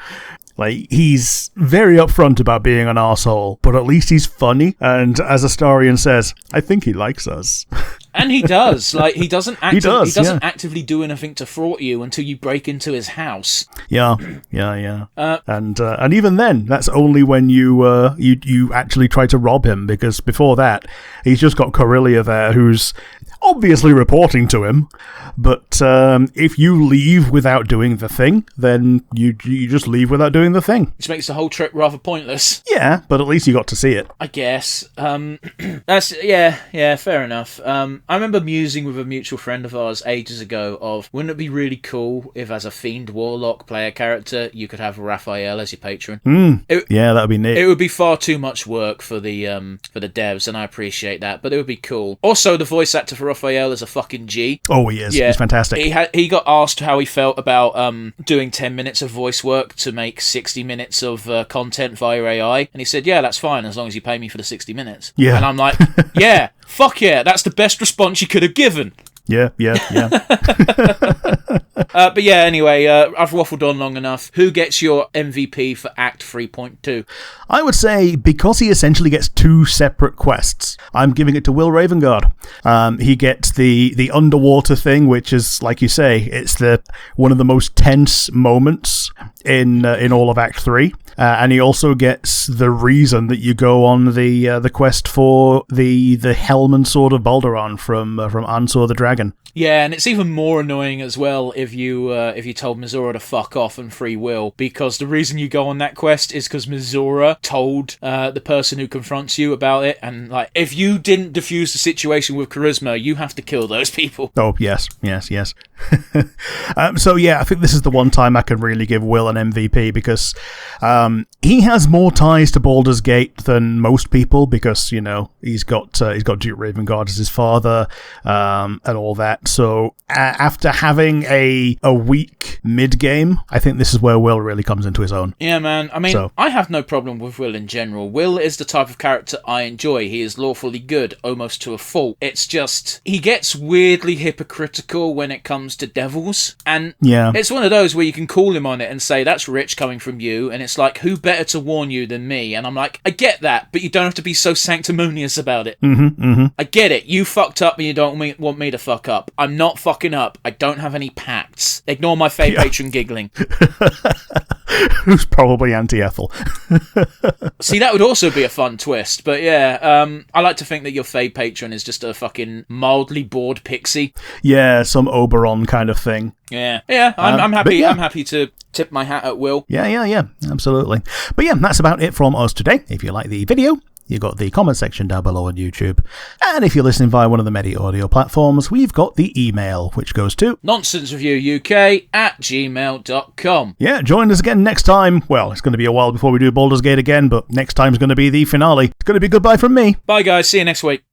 Like, he's very upfront about being an arsehole, but at least he's funny, and as Astarion says, I think he likes us. And he does. Like, he doesn't actively do anything to thwart you until you break into his house. Yeah. And even then, that's only when you actually try to rob him, because before that, he's just got Corellia there, who's obviously reporting to him, but if you leave without doing the thing, then you just leave without doing the thing. Which makes the whole trip rather pointless. Yeah, but at least you got to see it. I guess. That's fair enough. I remember musing with a mutual friend of ours ages ago of, wouldn't it be really cool if as a Fiend Warlock player character, you could have Raphael as your patron? Yeah, that would be neat. It would be far too much work for the devs, and I appreciate that, but it would be cool. Also, the voice actor for Raphael is a fucking G. Oh, he is. Yeah. He's fantastic. He got asked how he felt about doing 10 minutes of voice work to make 60 minutes of content via AI, and he said, yeah, that's fine, as long as you pay me for the 60 minutes. Yeah. And I'm like, yeah, fuck yeah, that's the best response you could have given. Yeah. But yeah, anyway, I've waffled on long enough. Who gets your MVP for Act 3.2? I would say, because he essentially gets two separate quests, I'm giving it to Will Ravengard. He gets the underwater thing, which is, like you say, it's one of the most tense moments in all of Act 3. And he also gets the reason that you go on the quest for the helm and sword of Baldur from Ansur the Dragon. Yeah, and it's even more annoying as well if you told Mizora to fuck off and free will, because the reason you go on that quest is because Mizora told the person who confronts you about it, and like if you didn't defuse the situation with charisma, you have to kill those people. Oh yes. So yeah, I think this is the one time I can really give Will an MVP, because he has more ties to Baldur's Gate than most people, because he's got Duke Ravengard as his father, and all that. So after having a weak mid-game, I think this is where Will really comes into his own. Yeah, man. I mean, I have no problem with Will in general. Will is the type of character I enjoy. He is lawfully good, almost to a fault. It's just, he gets weirdly hypocritical when it comes to devils. And it's one of those where you can call him on it and say, that's rich coming from you. And it's like, who better to warn you than me? And I'm like, I get that, but you don't have to be so sanctimonious about it. I get it. You fucked up and you don't want me to fuck up. I'm not fucking up. I don't have any pacts. Ignore my fake patron giggling. Who's probably anti-Ethel. See, that would also be a fun twist. But yeah, I like to think that your fave patron is just a fucking mildly bored pixie. Yeah, some Oberon kind of thing. Yeah. I'm happy. Yeah. I'm happy to tip my hat at Will. Yeah, absolutely. But yeah, that's about it from us today. If you like the video, you've got the comment section down below on YouTube. And if you're listening via one of the many audio platforms, we've got the email, which goes to nonsensereviewuk@gmail.com. Yeah, join us again next time. Well, it's going to be a while before we do Baldur's Gate again, but next time's going to be the finale. It's going to be goodbye from me. Bye, guys. See you next week.